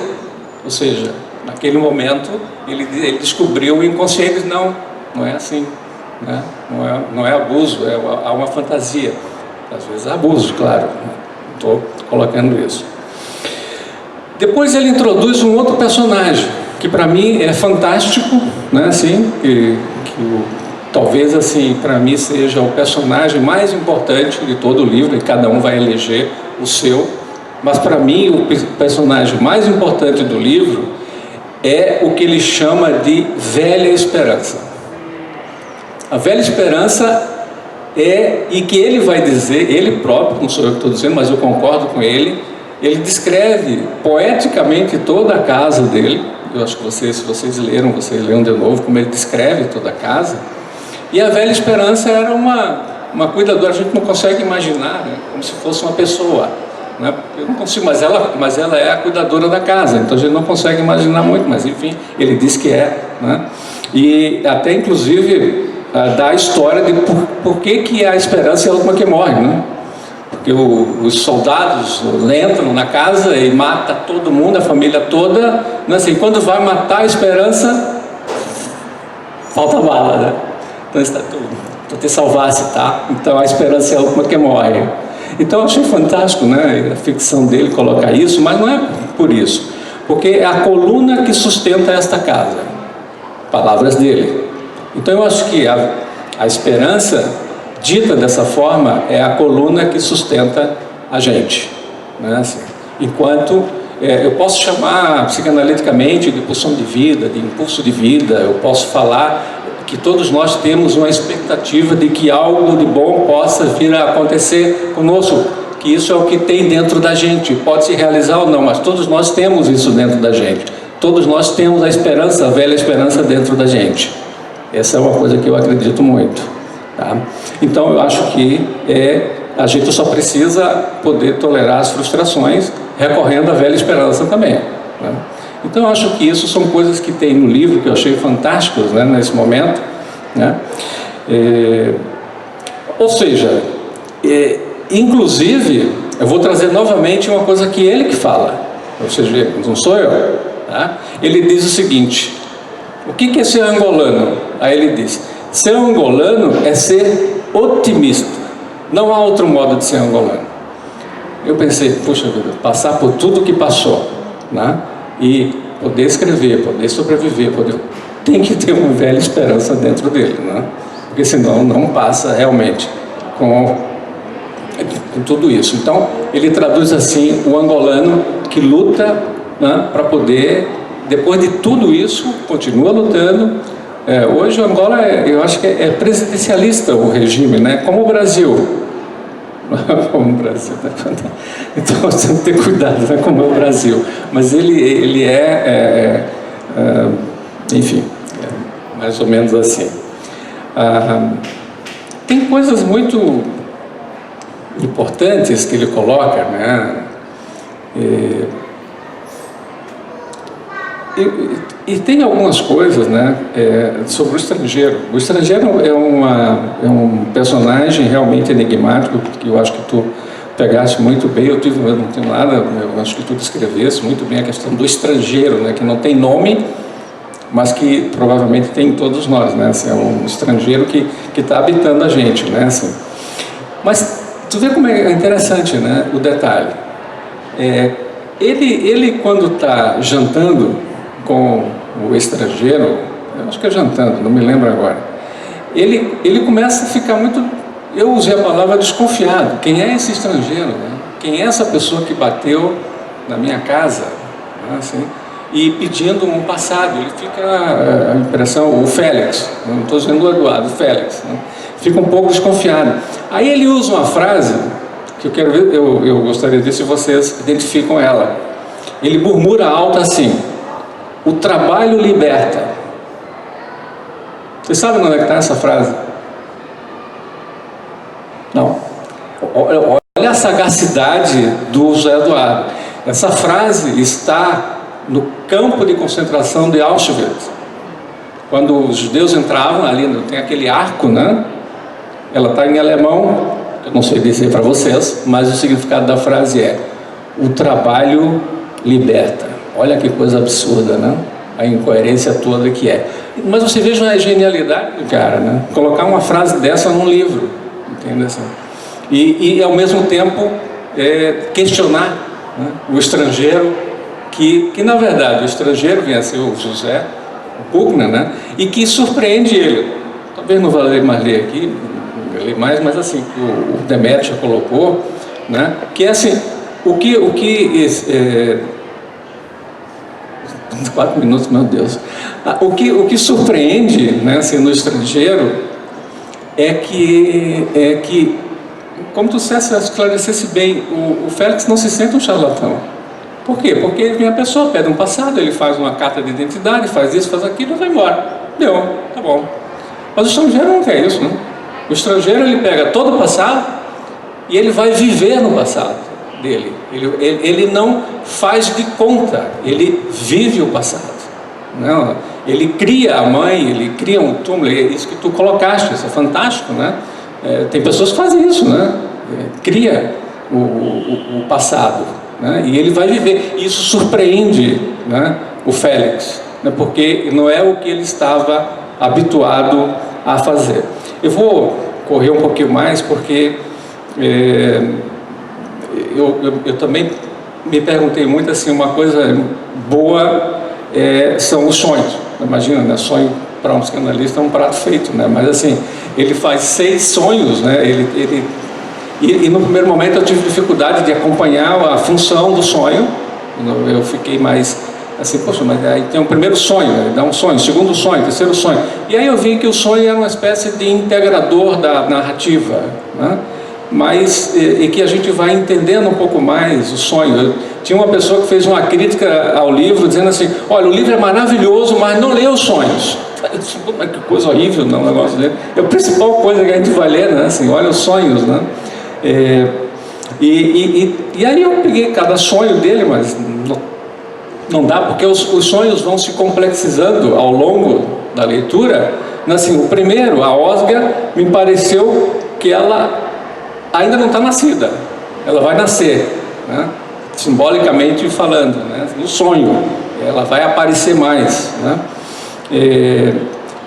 Ou seja, naquele momento ele descobriu o inconsciente. Não é assim, né? Não é abuso, há uma fantasia. Às vezes é abuso, claro, estou colocando isso. Depois ele introduz um outro personagem que para mim é fantástico, né? Assim, talvez assim para mim seja o personagem mais importante de todo o livro, e cada um vai eleger o seu. Mas para mim o personagem mais importante do livro é o que ele chama de velha esperança. A velha esperança e que ele vai dizer, ele próprio, não sou eu que estou dizendo, mas eu concordo com ele descreve poeticamente toda a casa dele. Eu acho que se vocês leram de novo como ele descreve toda a casa. E a velha esperança era uma cuidadora, a gente não consegue imaginar, né, como se fosse uma pessoa. Né? Eu não consigo, mas ela é a cuidadora da casa, então a gente não consegue imaginar muito, mas enfim, ele diz que é, né? E até inclusive dá a história de por que a esperança é a última que morre, né? Porque os soldados entram na casa e mata todo mundo, a família toda, né? Assim, quando vai matar a esperança, falta bala, né? Então está tudo, para te salvasse, tá? Então a esperança é a última que morre. Então eu achei fantástico, né, a ficção dele colocar isso, mas não é por isso, porque é a coluna que sustenta esta casa, palavras dele. Então eu acho que a esperança, dita dessa forma, é a coluna que sustenta a gente, né, assim, enquanto eu posso chamar psicanaliticamente de pulsão de vida, de impulso de vida, eu posso falar que todos nós temos uma expectativa de que algo de bom possa vir a acontecer conosco, que isso é o que tem dentro da gente, pode se realizar ou não, mas todos nós temos isso dentro da gente, todos nós temos a esperança, a velha esperança dentro da gente. Essa é uma coisa que eu acredito muito, tá? Então eu acho que a gente só precisa poder tolerar as frustrações recorrendo à velha esperança também, né? Então eu acho que isso são coisas que tem no livro que eu achei fantásticas, né, nesse momento, né? Ou seja, inclusive eu vou trazer novamente uma coisa que ele que fala, vocês veem, não sou eu, tá? Ele diz o seguinte: o que é ser angolano? Aí ele diz: ser angolano é ser otimista, não há outro modo de ser angolano. Eu pensei, puxa vida, passar por tudo que passou, né? E poder escrever, poder sobreviver, tem que ter uma velha esperança dentro dele, né? Porque senão não passa realmente com tudo isso. Então ele traduz assim o angolano que luta, né, para poder, depois de tudo isso, continua lutando. Hoje o Angola eu acho que é presidencialista o regime, né? Como o Brasil. Como o Brasil, né? Então nós temos que ter cuidado, né? Como é o Brasil, mas ele enfim, mais ou menos assim. Tem coisas muito importantes que ele coloca, né? E tem algumas coisas, né, sobre o estrangeiro. O estrangeiro é um personagem realmente enigmático, que eu acho que tu pegaste muito bem. Eu não tenho nada, eu acho que tu descreveste muito bem a questão do estrangeiro, né, que não tem nome, mas que provavelmente tem em todos nós, né? Assim, é um estrangeiro que está habitando a gente, né? Assim. Mas tu vê como é interessante, né, o detalhe. Ele quando está jantando com o estrangeiro, eu acho que é jantando, não me lembro agora, ele começa a ficar muito, eu usei a palavra desconfiado. Quem é esse estrangeiro, né? Quem é essa pessoa que bateu na minha casa, né? Assim, e pedindo um passado? Ele fica, a impressão, o Félix, não estou dizendo o Eduardo, o Félix, né? Fica um pouco desconfiado. Aí ele usa uma frase que eu quero ver, eu gostaria de ver se vocês identificam ela. Ele murmura alto assim: o trabalho liberta. Vocês sabem onde é que está essa frase? Não. Olha a sagacidade do José Eduardo. Essa frase está no campo de concentração de Auschwitz. Quando os judeus entravam ali, tem aquele arco, né? Ela está em alemão, eu não sei dizer para vocês, mas o significado da frase é: o trabalho liberta. Olha que coisa absurda, né? A incoerência toda que é. Mas você veja a genialidade do cara, né? Colocar uma frase dessa num livro, entende assim? E ao mesmo tempo questionar, né, o estrangeiro, que na verdade o estrangeiro vem a ser o José Buchner, né? E que surpreende ele. Talvez não vá ler aqui, ler mais, mas assim, o Demetrio já colocou, né? Que é assim, o que 4 minutos, meu Deus. O que surpreende, né, assim, no estrangeiro é que, como tu esclarecesse bem, o Félix não se sente um charlatão. Por quê? Porque vem a pessoa, pede um passado, ele faz uma carta de identidade, faz isso, faz aquilo e vai embora. Deu, tá bom. Mas o estrangeiro não quer isso, né? O estrangeiro, ele pega todo o passado e ele vai viver no passado dele. Ele não faz de conta, ele vive o passado. Não, ele cria a mãe, ele cria um túmulo, isso que tu colocaste, isso é fantástico, né? Tem pessoas que fazem isso, né? Cria o passado, né? E ele vai viver. Isso surpreende, né, o Félix, né? Porque não é o que ele estava habituado a fazer. Eu vou correr um pouquinho mais, porque eu também me perguntei muito assim, uma coisa boa são os sonhos. Imagina, né? Sonho para um psicanalista é um prato feito, né? Mas assim, ele faz 6 sonhos, né? E no primeiro momento eu tive dificuldade de acompanhar a função do sonho. Eu fiquei mais assim, poxa, mas aí tem um primeiro sonho, né? Dá um sonho, segundo sonho, terceiro sonho. E aí eu vi que o sonho era uma espécie de integrador da narrativa, né? Mas e que a gente vai entendendo um pouco mais o sonho. Tinha uma pessoa que fez uma crítica ao livro, dizendo assim: olha, o livro é maravilhoso, mas não lê os sonhos. Que coisa horrível, não, o negócio de ler. É a principal coisa que a gente vai ler, né? Assim, olha os sonhos, né? E aí eu peguei cada sonho dele, mas não dá, porque os sonhos vão se complexizando ao longo da leitura. Assim, o primeiro, a Osga, me pareceu que ela ainda não está nascida, ela vai nascer, né? Simbolicamente falando, né? No sonho, ela vai aparecer mais, né?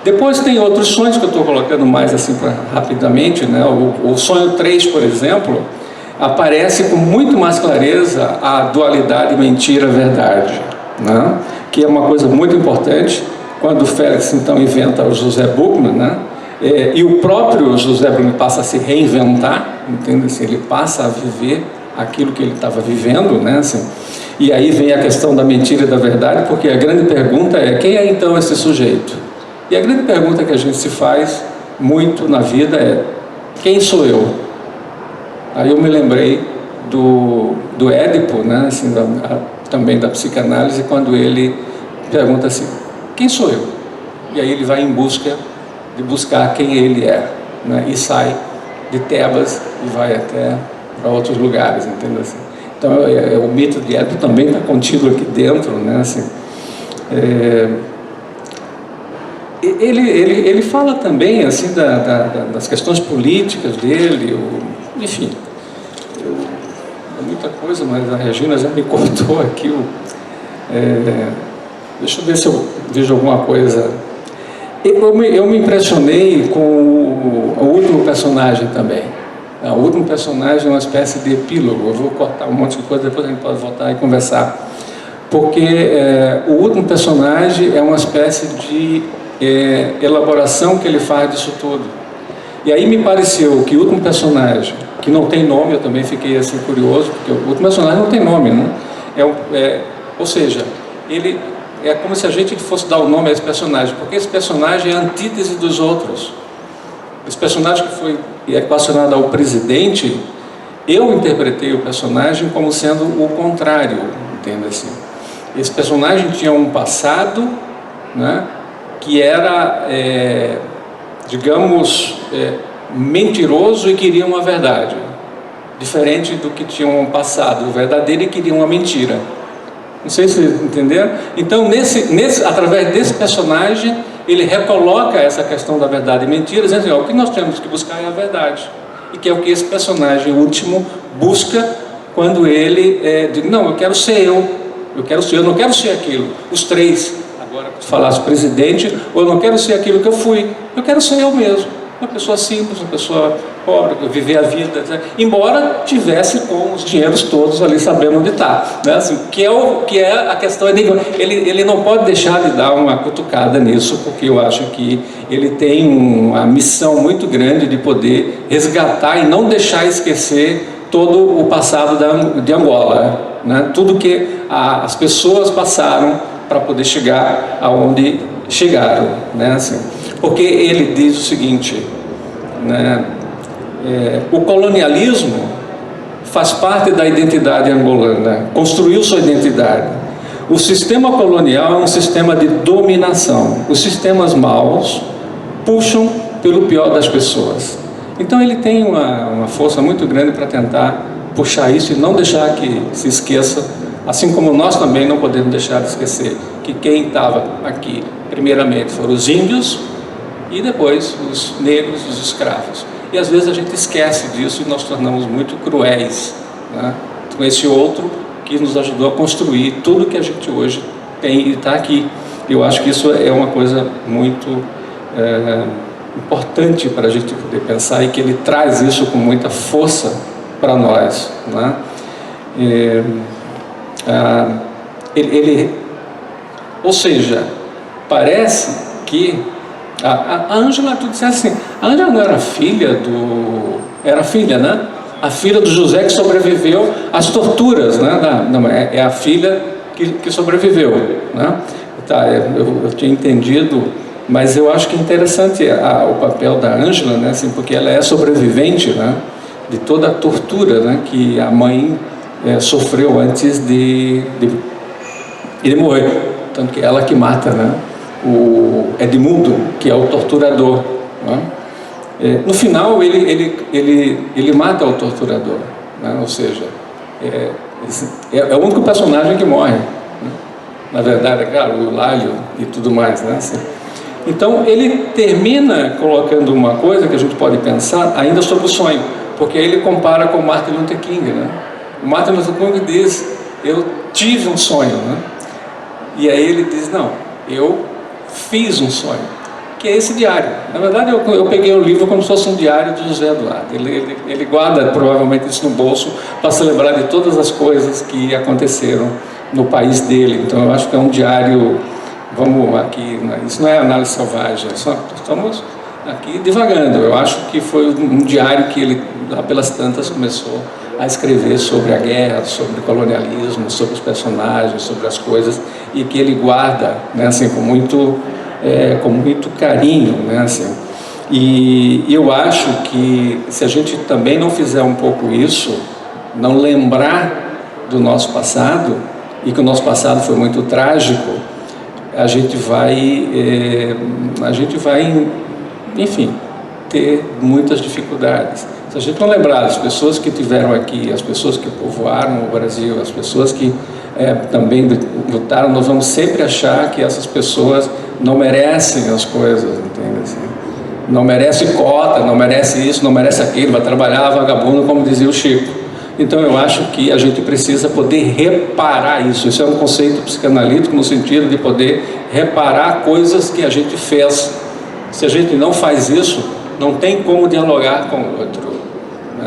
Depois tem outros sonhos que eu estou colocando mais assim rapidamente, né? O sonho 3, por exemplo, aparece com muito mais clareza a dualidade mentira-verdade, né? Que é uma coisa muito importante quando o Félix então inventa o José Buchner, né? E o próprio José Buchner passa a se reinventar, entende? Assim, ele passa a viver aquilo que ele estava vivendo, né? Assim, e aí vem a questão da mentira e da verdade, porque a grande pergunta é: quem é então esse sujeito? E a grande pergunta que a gente se faz muito na vida é: quem sou eu? Aí eu me lembrei do Édipo, né? Assim, também da psicanálise, quando ele pergunta assim: quem sou eu? E aí ele vai em busca de buscar quem ele é, né? E sai de Tebas e vai até para outros lugares, entendeu? Assim, então, o mito de Édipo também está contido aqui dentro, né? Assim, ele fala também assim das questões políticas dele, enfim, muita coisa, mas a Regina já me cortou aqui. Deixa eu ver se eu vejo alguma coisa. Eu me impressionei com o último personagem também. O último personagem é uma espécie de epílogo. Eu vou cortar um monte de coisa, depois a gente pode voltar e conversar. Porque o último personagem é uma espécie de elaboração que ele faz disso tudo. E aí me pareceu que o último personagem, que não tem nome, eu também fiquei assim curioso, porque o último personagem não tem nome, né? Ou seja, ele é como se a gente fosse dar o nome a esse personagem, porque esse personagem é a antítese dos outros. Esse personagem que foi equacionado ao presidente, eu interpretei o personagem como sendo o contrário, entende assim? Esse personagem tinha um passado, né, que era, digamos, mentiroso e queria uma verdade, diferente do que tinha um passado verdadeiro e queria uma mentira. Não sei se vocês entenderam. Então, através desse personagem, ele recoloca essa questão da verdade e mentira, dizendo assim, o que nós temos que buscar é a verdade. E que é o que esse personagem último busca quando ele diz, não, eu quero ser eu não quero ser aquilo. Os três, agora que tu falasse presidente, ou eu não quero ser aquilo que eu fui, eu quero ser eu mesmo. Uma pessoa simples, uma pessoa pobre, viver a vida, né? Embora tivesse com os dinheiros todos ali sabendo onde está, né? Assim, que é a questão enigmática. Ele não pode deixar de dar uma cutucada nisso, porque eu acho que ele tem uma missão muito grande de poder resgatar e não deixar esquecer todo o passado de Angola, né? Tudo que as pessoas passaram para poder chegar aonde chegaram, né? Assim, porque ele diz o seguinte, né? O colonialismo faz parte da identidade angolana, construiu sua identidade. O sistema colonial é um sistema de dominação. Os sistemas maus puxam pelo pior das pessoas. Então ele tem uma força muito grande para tentar puxar isso e não deixar que se esqueça, assim como nós também não podemos deixar de esquecer que quem estava aqui, primeiramente, foram os índios, e depois os negros, os escravos. E às vezes a gente esquece disso e nós tornamos muito cruéis, né, com esse outro que nos ajudou a construir tudo que a gente hoje tem e está aqui. Eu acho que isso é uma coisa muito importante para a gente poder pensar, e que ele traz isso com muita força para nós, né? Ou seja, parece que a Ângela, tu disseste assim, a Ângela não era filha era filha, né? A filha do José que sobreviveu às torturas, né? Não, é a filha que sobreviveu, né? Tá, eu tinha entendido, mas eu acho que é interessante o papel da Ângela, né? Assim, porque ela é sobrevivente, né, de toda a tortura, né, que a mãe sofreu antes de morrer. Tanto que ela que mata, né, o Edmundo, que é o torturador, né? No final ele mata o torturador, né? Ou seja, é o único personagem que morre, né? Na verdade, é claro, o Lálio e tudo mais, né? Assim, então ele termina colocando uma coisa que a gente pode pensar ainda sobre o sonho, porque aí ele compara com Martin Luther King, né? O Martin Luther King diz, eu tive um sonho, né? E aí ele diz, não, eu fiz um sonho, que é esse diário. Na verdade, eu peguei o livro como se fosse um diário do José Eduardo. Ele guarda provavelmente isso no bolso para se lembrar de todas as coisas que aconteceram no país dele. Então eu acho que é um diário, vamos aqui, isso não é análise selvagem, estamos aqui divagando. Eu acho que foi um diário que ele, lá pelas tantas, começou a escrever sobre a guerra, sobre o colonialismo, sobre os personagens, sobre as coisas, e que ele guarda, né, assim, com muito carinho, né, assim. E eu acho que se a gente também não fizer um pouco isso, não lembrar do nosso passado, e que o nosso passado foi muito trágico, a gente vai, enfim, ter muitas dificuldades. Se a gente não lembrar as pessoas que tiveram aqui, as pessoas que povoaram o Brasil, as pessoas que também lutaram, nós vamos sempre achar que essas pessoas não merecem as coisas, entende? Assim, não merece cota, não merece isso, não merece aquilo, vai trabalhar vagabundo, como dizia o Chico. Então eu acho que a gente precisa poder reparar isso. Isso é um conceito psicanalítico no sentido de poder reparar coisas que a gente fez. Se a gente não faz isso, não tem como dialogar com o outro.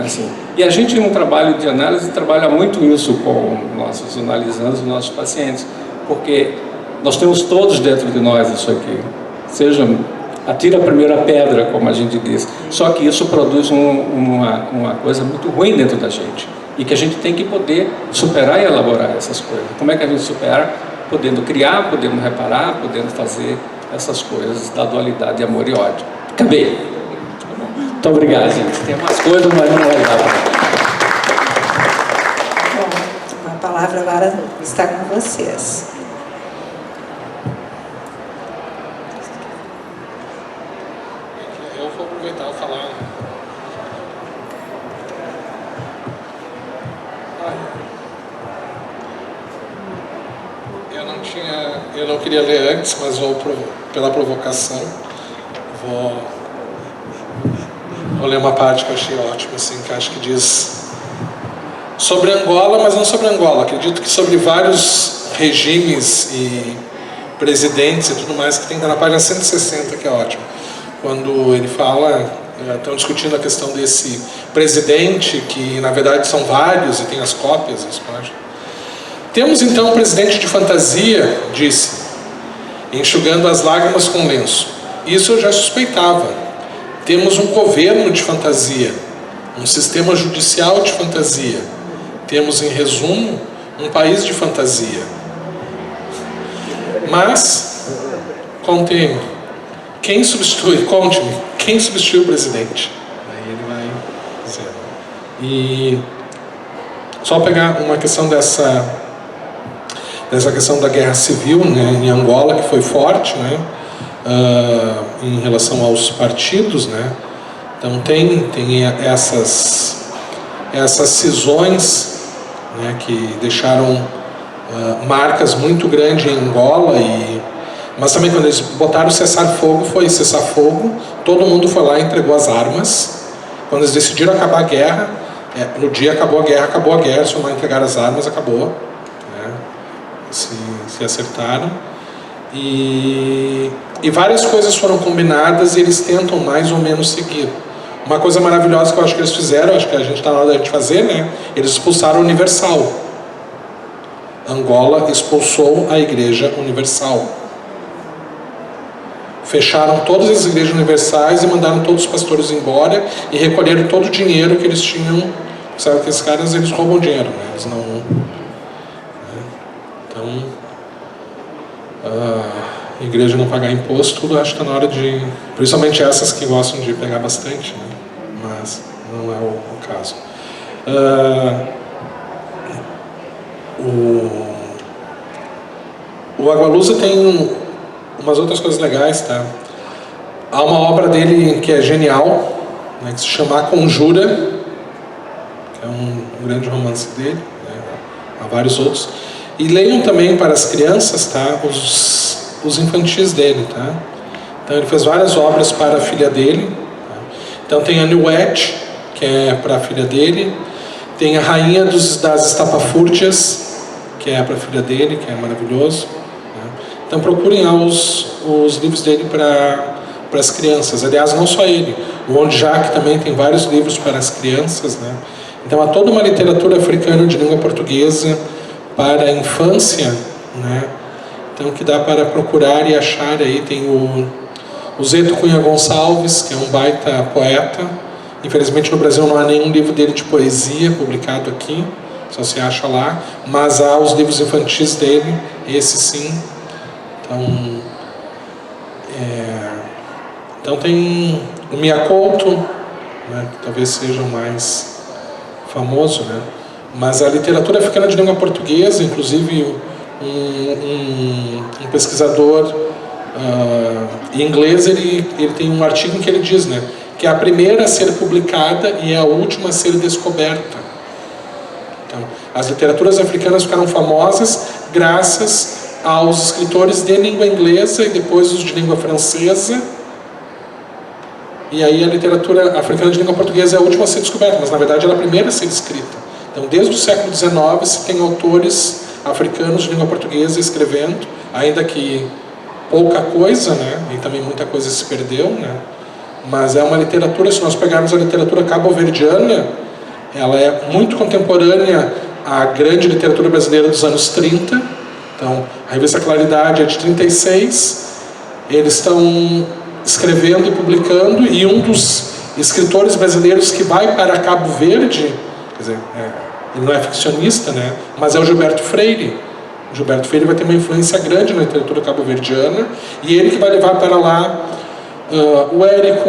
Assim. E a gente, no trabalho de análise, trabalha muito isso com nossos analisandos e nossos pacientes, porque nós temos todos dentro de nós isso aqui. Seja, atira a primeira pedra, como a gente diz. Só que isso produz uma coisa muito ruim dentro da gente, e que a gente tem que poder superar e elaborar essas coisas. Como é que a gente supera? Podendo criar, podendo reparar, podendo fazer essas coisas da dualidade de amor e ódio. Acabei. Muito obrigado, gente. Tem mais coisas, mas não vai dar para. Bom, a palavra agora está com vocês. Eu vou aproveitar e falar. Eu não queria ler antes, mas vou, pela provocação, vou ler uma parte que eu achei ótima, assim, que acho que diz sobre Angola, mas não sobre Angola. Acredito que sobre vários regimes e presidentes e tudo mais, que tem na página 160, que é ótimo. Quando ele fala, estão discutindo a questão desse presidente, que na verdade são vários e tem as cópias das páginas. Temos então um presidente de fantasia, disse, enxugando as lágrimas com lenço. Isso eu já suspeitava. Temos um governo de fantasia, um sistema judicial de fantasia. Temos, em resumo, um país de fantasia. Mas, conte-me, quem substitui o presidente? Aí ele vai dizer. E só pegar uma questão dessa questão da guerra civil, né, em Angola, que foi forte, né, em relação aos partidos, né. Então tem essas cisões, né, que deixaram marcas muito grandes em Angola, mas também quando eles botaram cessar-fogo, foi cessar-fogo, todo mundo foi lá e entregou as armas. Quando eles decidiram acabar a guerra, no dia acabou a guerra, eles foram lá entregar as armas, acabou. Se acertaram e várias coisas foram combinadas e eles tentam mais ou menos seguir. Uma coisa maravilhosa que eu acho que eles fizeram, acho que a gente está na hora de fazer, né? Eles expulsaram a Universal. Angola expulsou a Igreja Universal. Fecharam todas as igrejas universais e mandaram todos os pastores embora e recolheram todo o dinheiro que eles tinham. Sabe que esses caras, eles roubam dinheiro, né? Eles não... Então, a igreja não pagar imposto, tudo acho que está na hora de... Principalmente essas que gostam de pegar bastante, né? Mas não é o caso. O Agualusa tem umas outras coisas legais, tá? Há uma obra dele que é genial, né, que se chama A Conjura, que é um grande romance dele, né? Há vários outros. E leiam também para as crianças, tá? Os infantis dele, tá? Então ele fez várias obras para a filha dele. Tá? Então tem a Nuete, que é para a filha dele. Tem a Rainha das Estapafúrdias, que é para a filha dele, que é maravilhoso. Tá? Então procurem lá os livros dele para as crianças. Aliás, não só ele. O Onde Jacques também tem vários livros para as crianças, né? Então há toda uma literatura africana de língua portuguesa para a infância, né? Então que dá para procurar e achar aí. Tem o Zeto Cunha Gonçalves, que é um baita poeta. Infelizmente no Brasil não há nenhum livro dele de poesia publicado aqui, só se acha lá, mas há os livros infantis dele, esse sim. Então tem o Miacouto, né, que talvez seja o mais famoso, né? Mas a literatura africana de língua portuguesa, inclusive um pesquisador inglês, ele tem um artigo em que ele diz, né, que é a primeira a ser publicada e é a última a ser descoberta. Então, as literaturas africanas ficaram famosas graças aos escritores de língua inglesa e depois os de língua francesa. E aí a literatura africana de língua portuguesa é a última a ser descoberta, mas na verdade ela é a primeira a ser escrita. Então, desde o século XIX se tem autores africanos de língua portuguesa escrevendo, ainda que pouca coisa, né? E também muita coisa se perdeu, né? Mas é uma literatura, se nós pegarmos a literatura cabo-verdiana, ela é muito contemporânea à grande literatura brasileira dos anos 30. Então, a revista Claridade é de 36, eles estão escrevendo e publicando, e um dos escritores brasileiros que vai para Cabo Verde, quer dizer, ele não é ficcionista, né? Mas é o Gilberto Freire. O Gilberto Freire vai ter uma influência grande na literatura cabo-verdiana, e ele que vai levar para lá o Érico,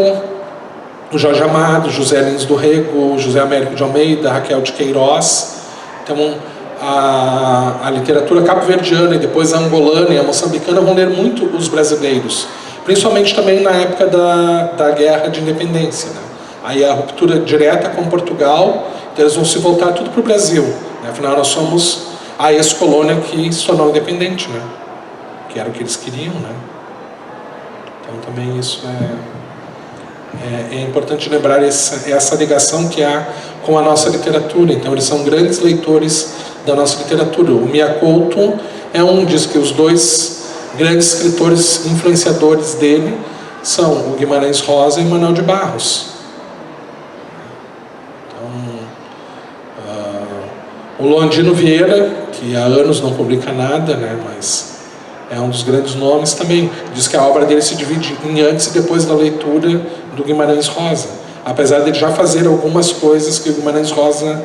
o Jorge Amado, José Lins do Rego, José Américo de Almeida, Raquel de Queiroz. Então, a literatura cabo-verdiana e depois a angolana e a moçambicana vão ler muito os brasileiros, principalmente também na época da Guerra de Independência, né? Aí a ruptura direta com Portugal, então eles vão se voltar tudo para o Brasil, né? Afinal, nós somos a ex-colônia que se tornou independente, né? Que era o que eles queriam, né? Então também isso é importante lembrar essa ligação que há com a nossa literatura. Então eles são grandes leitores da nossa literatura. O Mia Couto diz que os dois grandes escritores influenciadores dele são o Guimarães Rosa e Manuel de Barros. O Londrino Vieira, que há anos não publica nada, né, mas é um dos grandes nomes também, diz que a obra dele se divide em antes e depois da leitura do Guimarães Rosa, apesar de ele já fazer algumas coisas que o Guimarães Rosa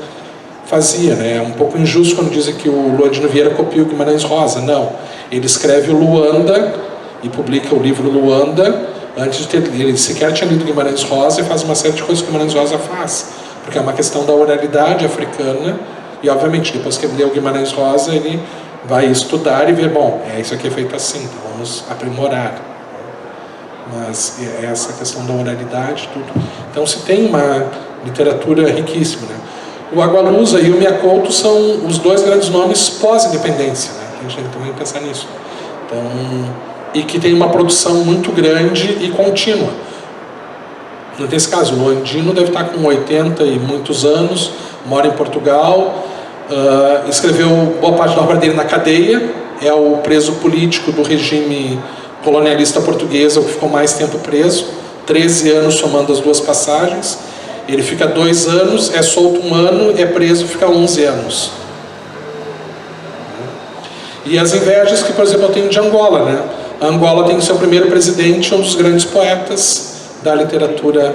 fazia, né? É um pouco injusto quando dizem que o Londrino Vieira copia o Guimarães Rosa. Não, ele escreve o Luanda e publica o livro Luanda antes de ter, ele sequer tinha lido Guimarães Rosa, e faz uma série de coisas que o Guimarães Rosa faz, porque é uma questão da oralidade africana. E obviamente, depois que ele lê o Guimarães Rosa, ele vai estudar e ver, bom, isso aqui é feito assim, então vamos aprimorar. Mas é essa questão da oralidade, tudo. Então se tem uma literatura riquíssima, né? O Agualusa e o Mia Couto são os dois grandes nomes pós-independência, né? A gente tem que também pensar nisso. Então, e que tem uma produção muito grande e contínua. Nesse caso, o Londrino deve estar com 80 e muitos anos, mora em Portugal, escreveu boa parte da obra dele na cadeia, é o preso político do regime colonialista português, o que ficou mais tempo preso, 13 anos somando as duas passagens. Ele fica 2 anos, é solto 1 ano, é preso, fica 11 anos. E as invejas que, por exemplo, eu tenho de Angola, né? A Angola tem o seu primeiro presidente, um dos grandes poetas da literatura,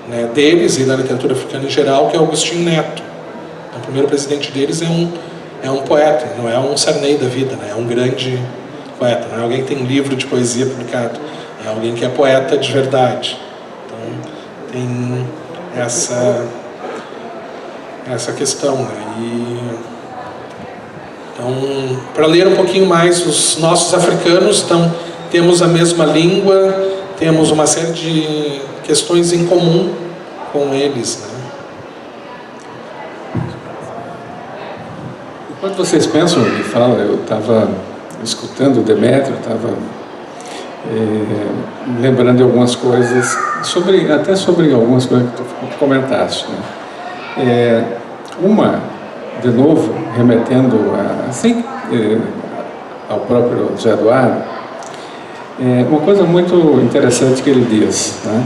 né, deles e da literatura africana em geral, que é Agostinho Neto. O primeiro presidente deles é um poeta, não é um Sarney da vida, né? É um grande poeta, não é alguém que tem um livro de poesia publicado, é alguém que é poeta de verdade. Então, tem essa questão, né? Então, para ler um pouquinho mais os nossos africanos, então, temos a mesma língua, temos uma série de questões em comum com eles, né? Enquanto vocês pensam e falam, eu estava escutando o Demétrio, estava lembrando de algumas coisas, até sobre algumas coisas que tu comentaste, né? De novo, remetendo ao próprio Zé Eduardo, uma coisa muito interessante que ele diz, né?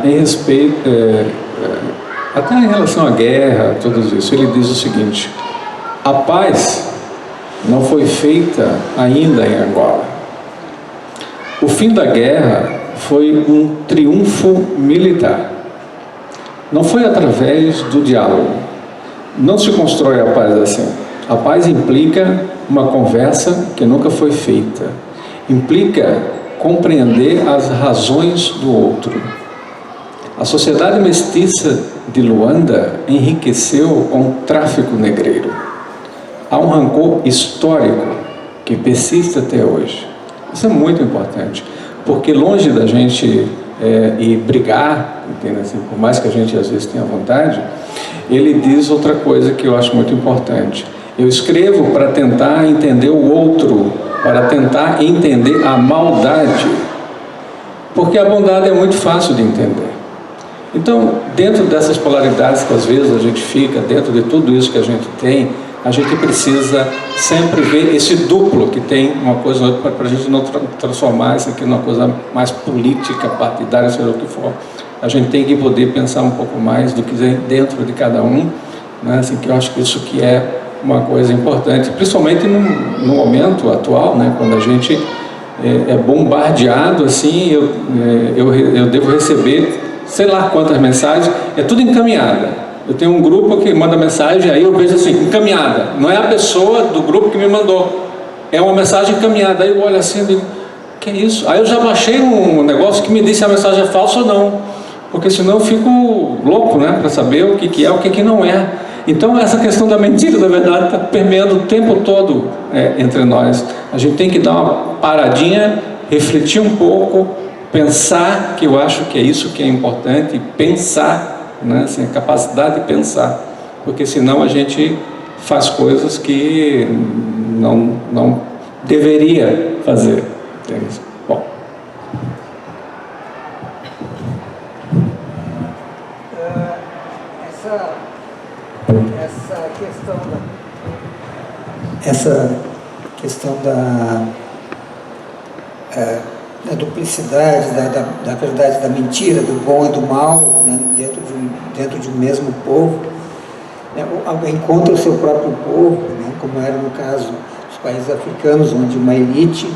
Em respeito, até em relação à guerra, tudo isso, ele diz o seguinte: a paz não foi feita ainda em Angola. O fim da guerra foi um triunfo militar. Não foi através do diálogo. Não se constrói a paz assim. A paz implica uma conversa que nunca foi feita. Implica compreender as razões do outro. A sociedade mestiça de Luanda enriqueceu com o tráfico negreiro. Há um rancor histórico que persiste até hoje. Isso é muito importante, porque longe da gente e brigar, entende? Assim, por mais que a gente às vezes tenha vontade, ele diz outra coisa que eu acho muito importante. Eu escrevo para tentar entender o outro, para tentar entender a maldade, porque a bondade é muito fácil de entender. Então, dentro dessas polaridades que às vezes a gente fica, dentro de tudo isso que a gente tem, a gente precisa sempre ver esse duplo que tem uma coisa ou outra, para a gente não transformar isso aqui numa coisa mais política, partidária, seja o que for. A gente tem que poder pensar um pouco mais do que dentro de cada um, né? Assim, que eu acho que isso que é uma coisa importante, principalmente no momento atual, né? Quando a gente é bombardeado, assim, eu devo receber sei lá quantas mensagens, é tudo encaminhada. Eu tenho um grupo que manda mensagem, aí eu vejo assim, encaminhada. Não é a pessoa do grupo que me mandou, é uma mensagem encaminhada. Aí eu olho assim e digo, que é isso? Aí eu já baixei um negócio que me diz se a mensagem é falsa ou não, porque senão eu fico louco, né, para saber o que é, o que não é. Então essa questão da mentira, da verdade, está permeando o tempo todo entre nós. A gente tem que dar uma paradinha, refletir um pouco, pensar, que eu acho que é isso que é importante, pensar, né? Assim, a capacidade de pensar, porque senão a gente faz coisas que não deveria fazer. Entende? Bom. Essa questão da duplicidade, da verdade, da mentira, do bom e do mal, né, dentro de um mesmo povo, né, alguém contra o seu próprio povo, né, como era no caso dos países africanos, onde uma elite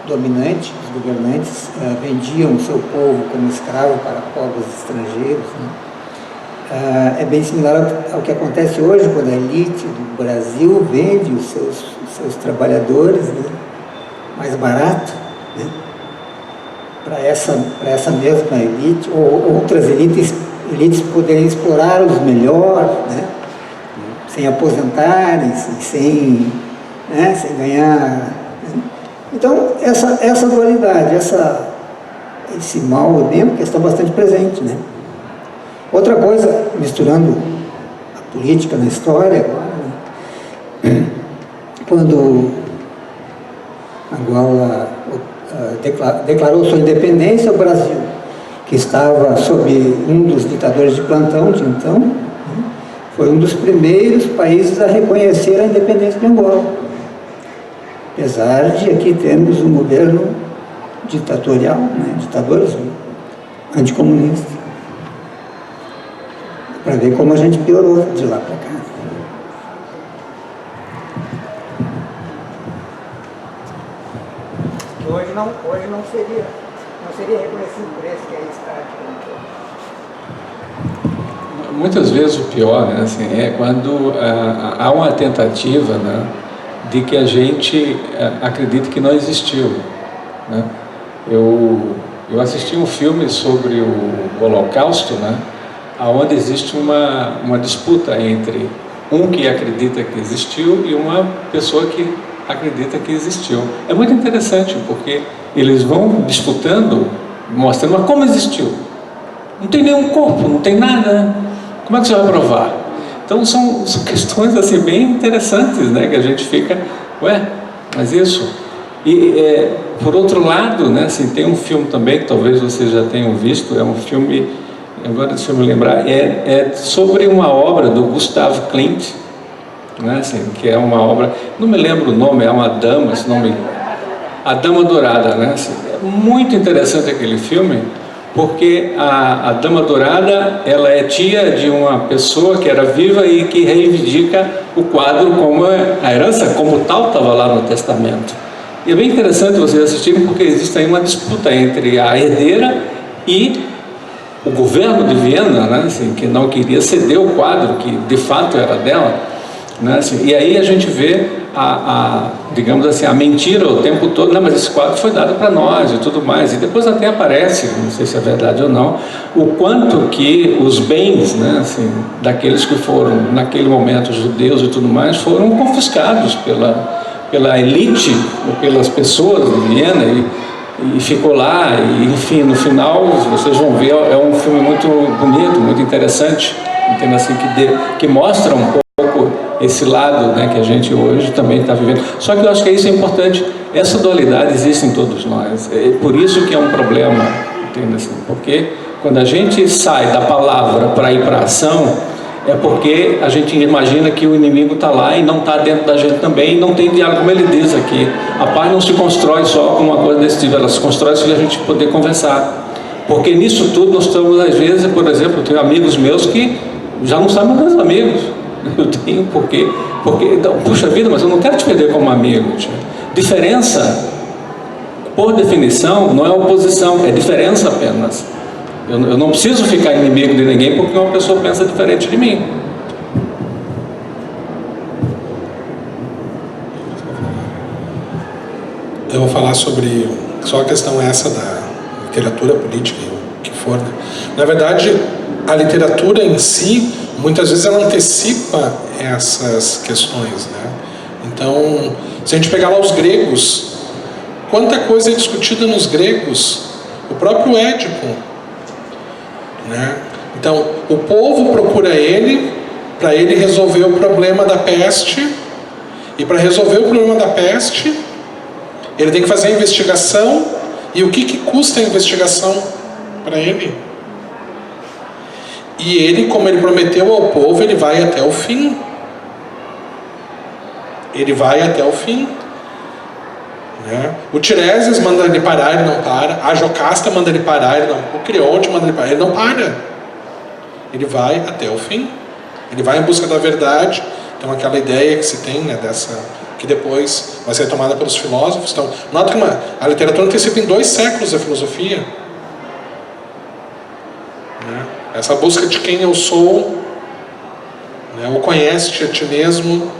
dominante, os governantes, vendiam o seu povo como escravo para povos estrangeiros, né. É bem similar ao que acontece hoje, quando a elite do Brasil vende os seus trabalhadores, né, mais barato, né, para essa mesma elite, ou outras elites poderem explorá-los melhor, né, sem aposentarem-se, sem ganhar. Né. Então, essa dualidade, esse mal mesmo, que está bastante presente, né. Outra coisa, misturando a política na história agora, né, quando Angola declarou sua independência, o Brasil, que estava sob um dos ditadores de plantão de então, né, foi um dos primeiros países a reconhecer a independência de Angola. Apesar de aqui termos um governo ditatorial, né, ditadores anticomunistas. Para ver como a gente piorou de lá para cá. Hoje não seria reconhecido por esse que aí está aqui. Muitas vezes o pior, né, assim, é quando há uma tentativa, né, de que a gente acredite que não existiu, né. Eu assisti um filme sobre o Holocausto, né, onde existe uma disputa entre um que acredita que existiu e uma pessoa que acredita que existiu. É muito interessante, porque eles vão disputando, mostrando, mas como existiu? Não tem nenhum corpo, não tem nada. Como é que você vai provar? Então são questões assim bem interessantes, né, que a gente fica, ué, mas isso. E por outro lado, né, assim, tem um filme também que talvez vocês já tenham visto, é um filme, agora deixa eu me lembrar, é sobre uma obra do Gustav Klimt, né, assim, que é uma obra, não me lembro o nome, é uma dama, esse nome, A Dama Dourada, né, assim, é muito interessante aquele filme, porque a Dama Dourada, ela é tia de uma pessoa que era viva e que reivindica o quadro como a herança, como tal estava lá no testamento. E é bem interessante vocês assistirem, porque existe aí uma disputa entre a herdeira e o governo de Viena, né, assim, que não queria ceder o quadro, que de fato era dela, né, assim, e aí a gente vê digamos assim, a mentira o tempo todo, não, mas esse quadro foi dado para nós e tudo mais, e depois até aparece, não sei se é verdade ou não, o quanto que os bens, né, assim, daqueles que foram, naquele momento, judeus e tudo mais, foram confiscados pela elite, ou pelas pessoas de Viena, e ficou lá, e enfim, no final vocês vão ver, é um filme muito bonito, muito interessante, entende assim, que mostra um pouco esse lado, né, que a gente hoje também está vivendo. Só que eu acho que isso é importante, essa dualidade existe em todos nós, é por isso que é um problema, entende assim, porque quando a gente sai da palavra para ir para a ação, é porque a gente imagina que o inimigo está lá e não está dentro da gente também, e não tem diálogo, como ele diz aqui. A paz não se constrói só com uma coisa desse tipo, ela se constrói se a gente poder conversar. Porque nisso tudo nós estamos, às vezes, por exemplo, eu tenho amigos meus que já não são meus amigos. Eu tenho porque então, puxa vida, mas eu não quero te perder como amigo. Tia. Diferença, por definição, não é oposição, é diferença apenas. Eu não preciso ficar inimigo de ninguém porque uma pessoa pensa diferente de mim. Eu vou falar sobre só a questão essa da literatura política, o que for. Né? Na verdade, a literatura em si, muitas vezes ela antecipa essas questões. Né? Então, se a gente pegar lá os gregos, quanta coisa é discutida nos gregos, o próprio Édipo. Né? Então, o povo procura ele para ele resolver o problema da peste, e para resolver o problema da peste, ele tem que fazer a investigação, e o que custa a investigação para ele? E ele, como ele prometeu ao povo, ele vai até o fim. Ele vai até o fim. Né? O Tiresias manda ele parar, ele não para. A Jocasta manda ele parar, ele não. O Creonte manda ele parar, ele não para. Ele vai até o fim. Ele vai em busca da verdade. Então aquela ideia que se tem, né, que depois vai ser tomada pelos filósofos. Então, nota que a literatura antecipa em 2 séculos a filosofia. Né? Essa busca de quem eu sou, né, ou conhece-te a ti mesmo,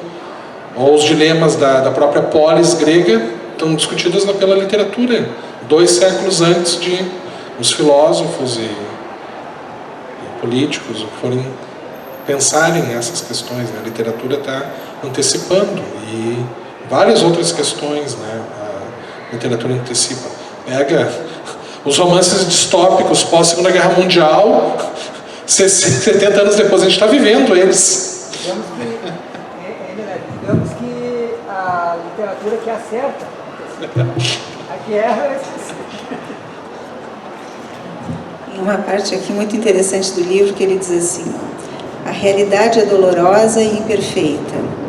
ou os dilemas da própria polis grega, estão discutidas pela literatura, 2 séculos antes de os filósofos e políticos forem pensarem nessas questões. Né? A literatura está antecipando, e várias outras questões, né? A literatura antecipa. Pega os romances distópicos pós-Segunda Guerra Mundial, 70 anos depois a gente está vivendo eles. Digamos que a literatura que acerta, a guerra... Em uma parte aqui muito interessante do livro que ele diz assim: a realidade é dolorosa e imperfeita.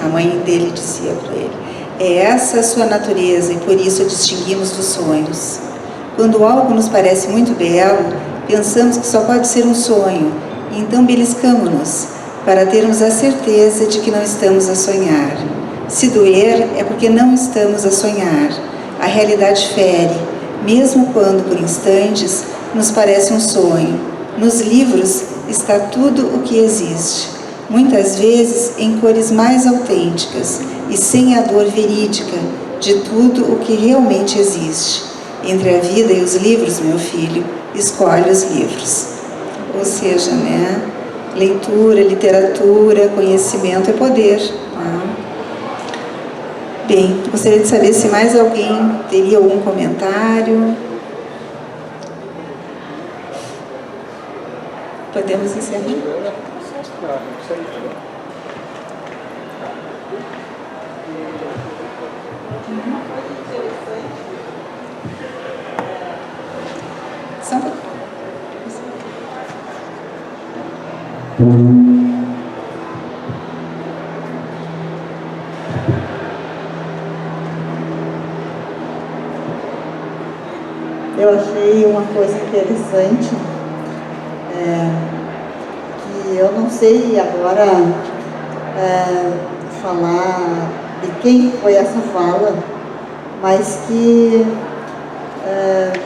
A mãe dele dizia para ele: é essa a sua natureza, e por isso a distinguimos dos sonhos. Quando algo nos parece muito belo, pensamos que só pode ser um sonho, e então beliscamo-nos para termos a certeza de que não estamos a sonhar. Se doer, é porque não estamos a sonhar. A realidade fere, mesmo quando, por instantes, nos parece um sonho. Nos livros está tudo o que existe, muitas vezes em cores mais autênticas e sem a dor verídica de tudo o que realmente existe. Entre a vida e os livros, meu filho, escolhe os livros. Ou seja, né? Leitura, literatura, conhecimento é poder. Né? Bem, gostaria de saber se mais alguém teria algum comentário. Podemos encerrar? Só um pouquinho. Eu achei uma coisa interessante, que eu não sei agora falar de quem foi essa fala, mas que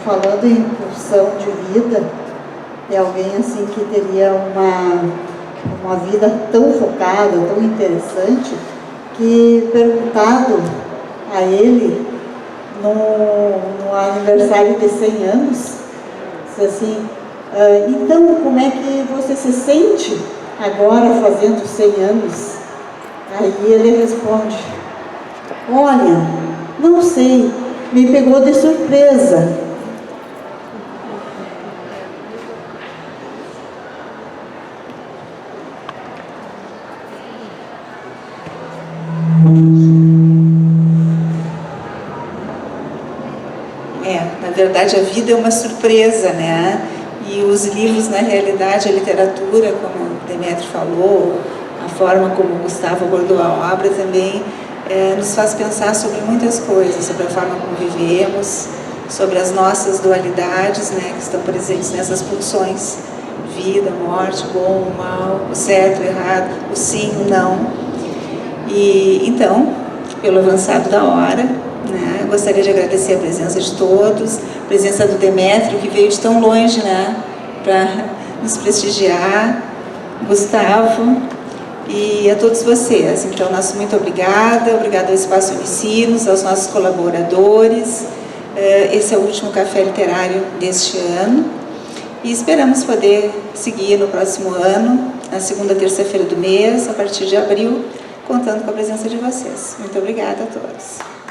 falando em pulsão de vida, é alguém assim que teria uma vida tão focada, tão interessante, que perguntado a ele no aniversário de 100 anos, disse assim: então como é que você se sente agora fazendo 100 anos? Aí ele responde: olha, não sei, me pegou de surpresa. Na verdade, a vida é uma surpresa, né? E os livros, na realidade, a literatura, como o Demétrio falou, a forma como o Gustavo abordou a obra também nos faz pensar sobre muitas coisas, sobre a forma como vivemos, sobre as nossas dualidades, né, que estão presentes nessas pulsões: vida, morte, bom, mal, o certo, o errado, o sim, o não. E então, pelo avançado da hora, né, eu gostaria de agradecer a presença de todos, a presença do Demétrio, que veio de tão longe, né, para nos prestigiar, Gustavo, e a todos vocês. Então, nosso muito obrigada ao Espaço Unicinos, aos nossos colaboradores. Esse é o último café literário deste ano e esperamos poder seguir no próximo ano, na segunda terça-feira do mês, a partir de abril, contando com a presença de vocês. Muito obrigada a todos.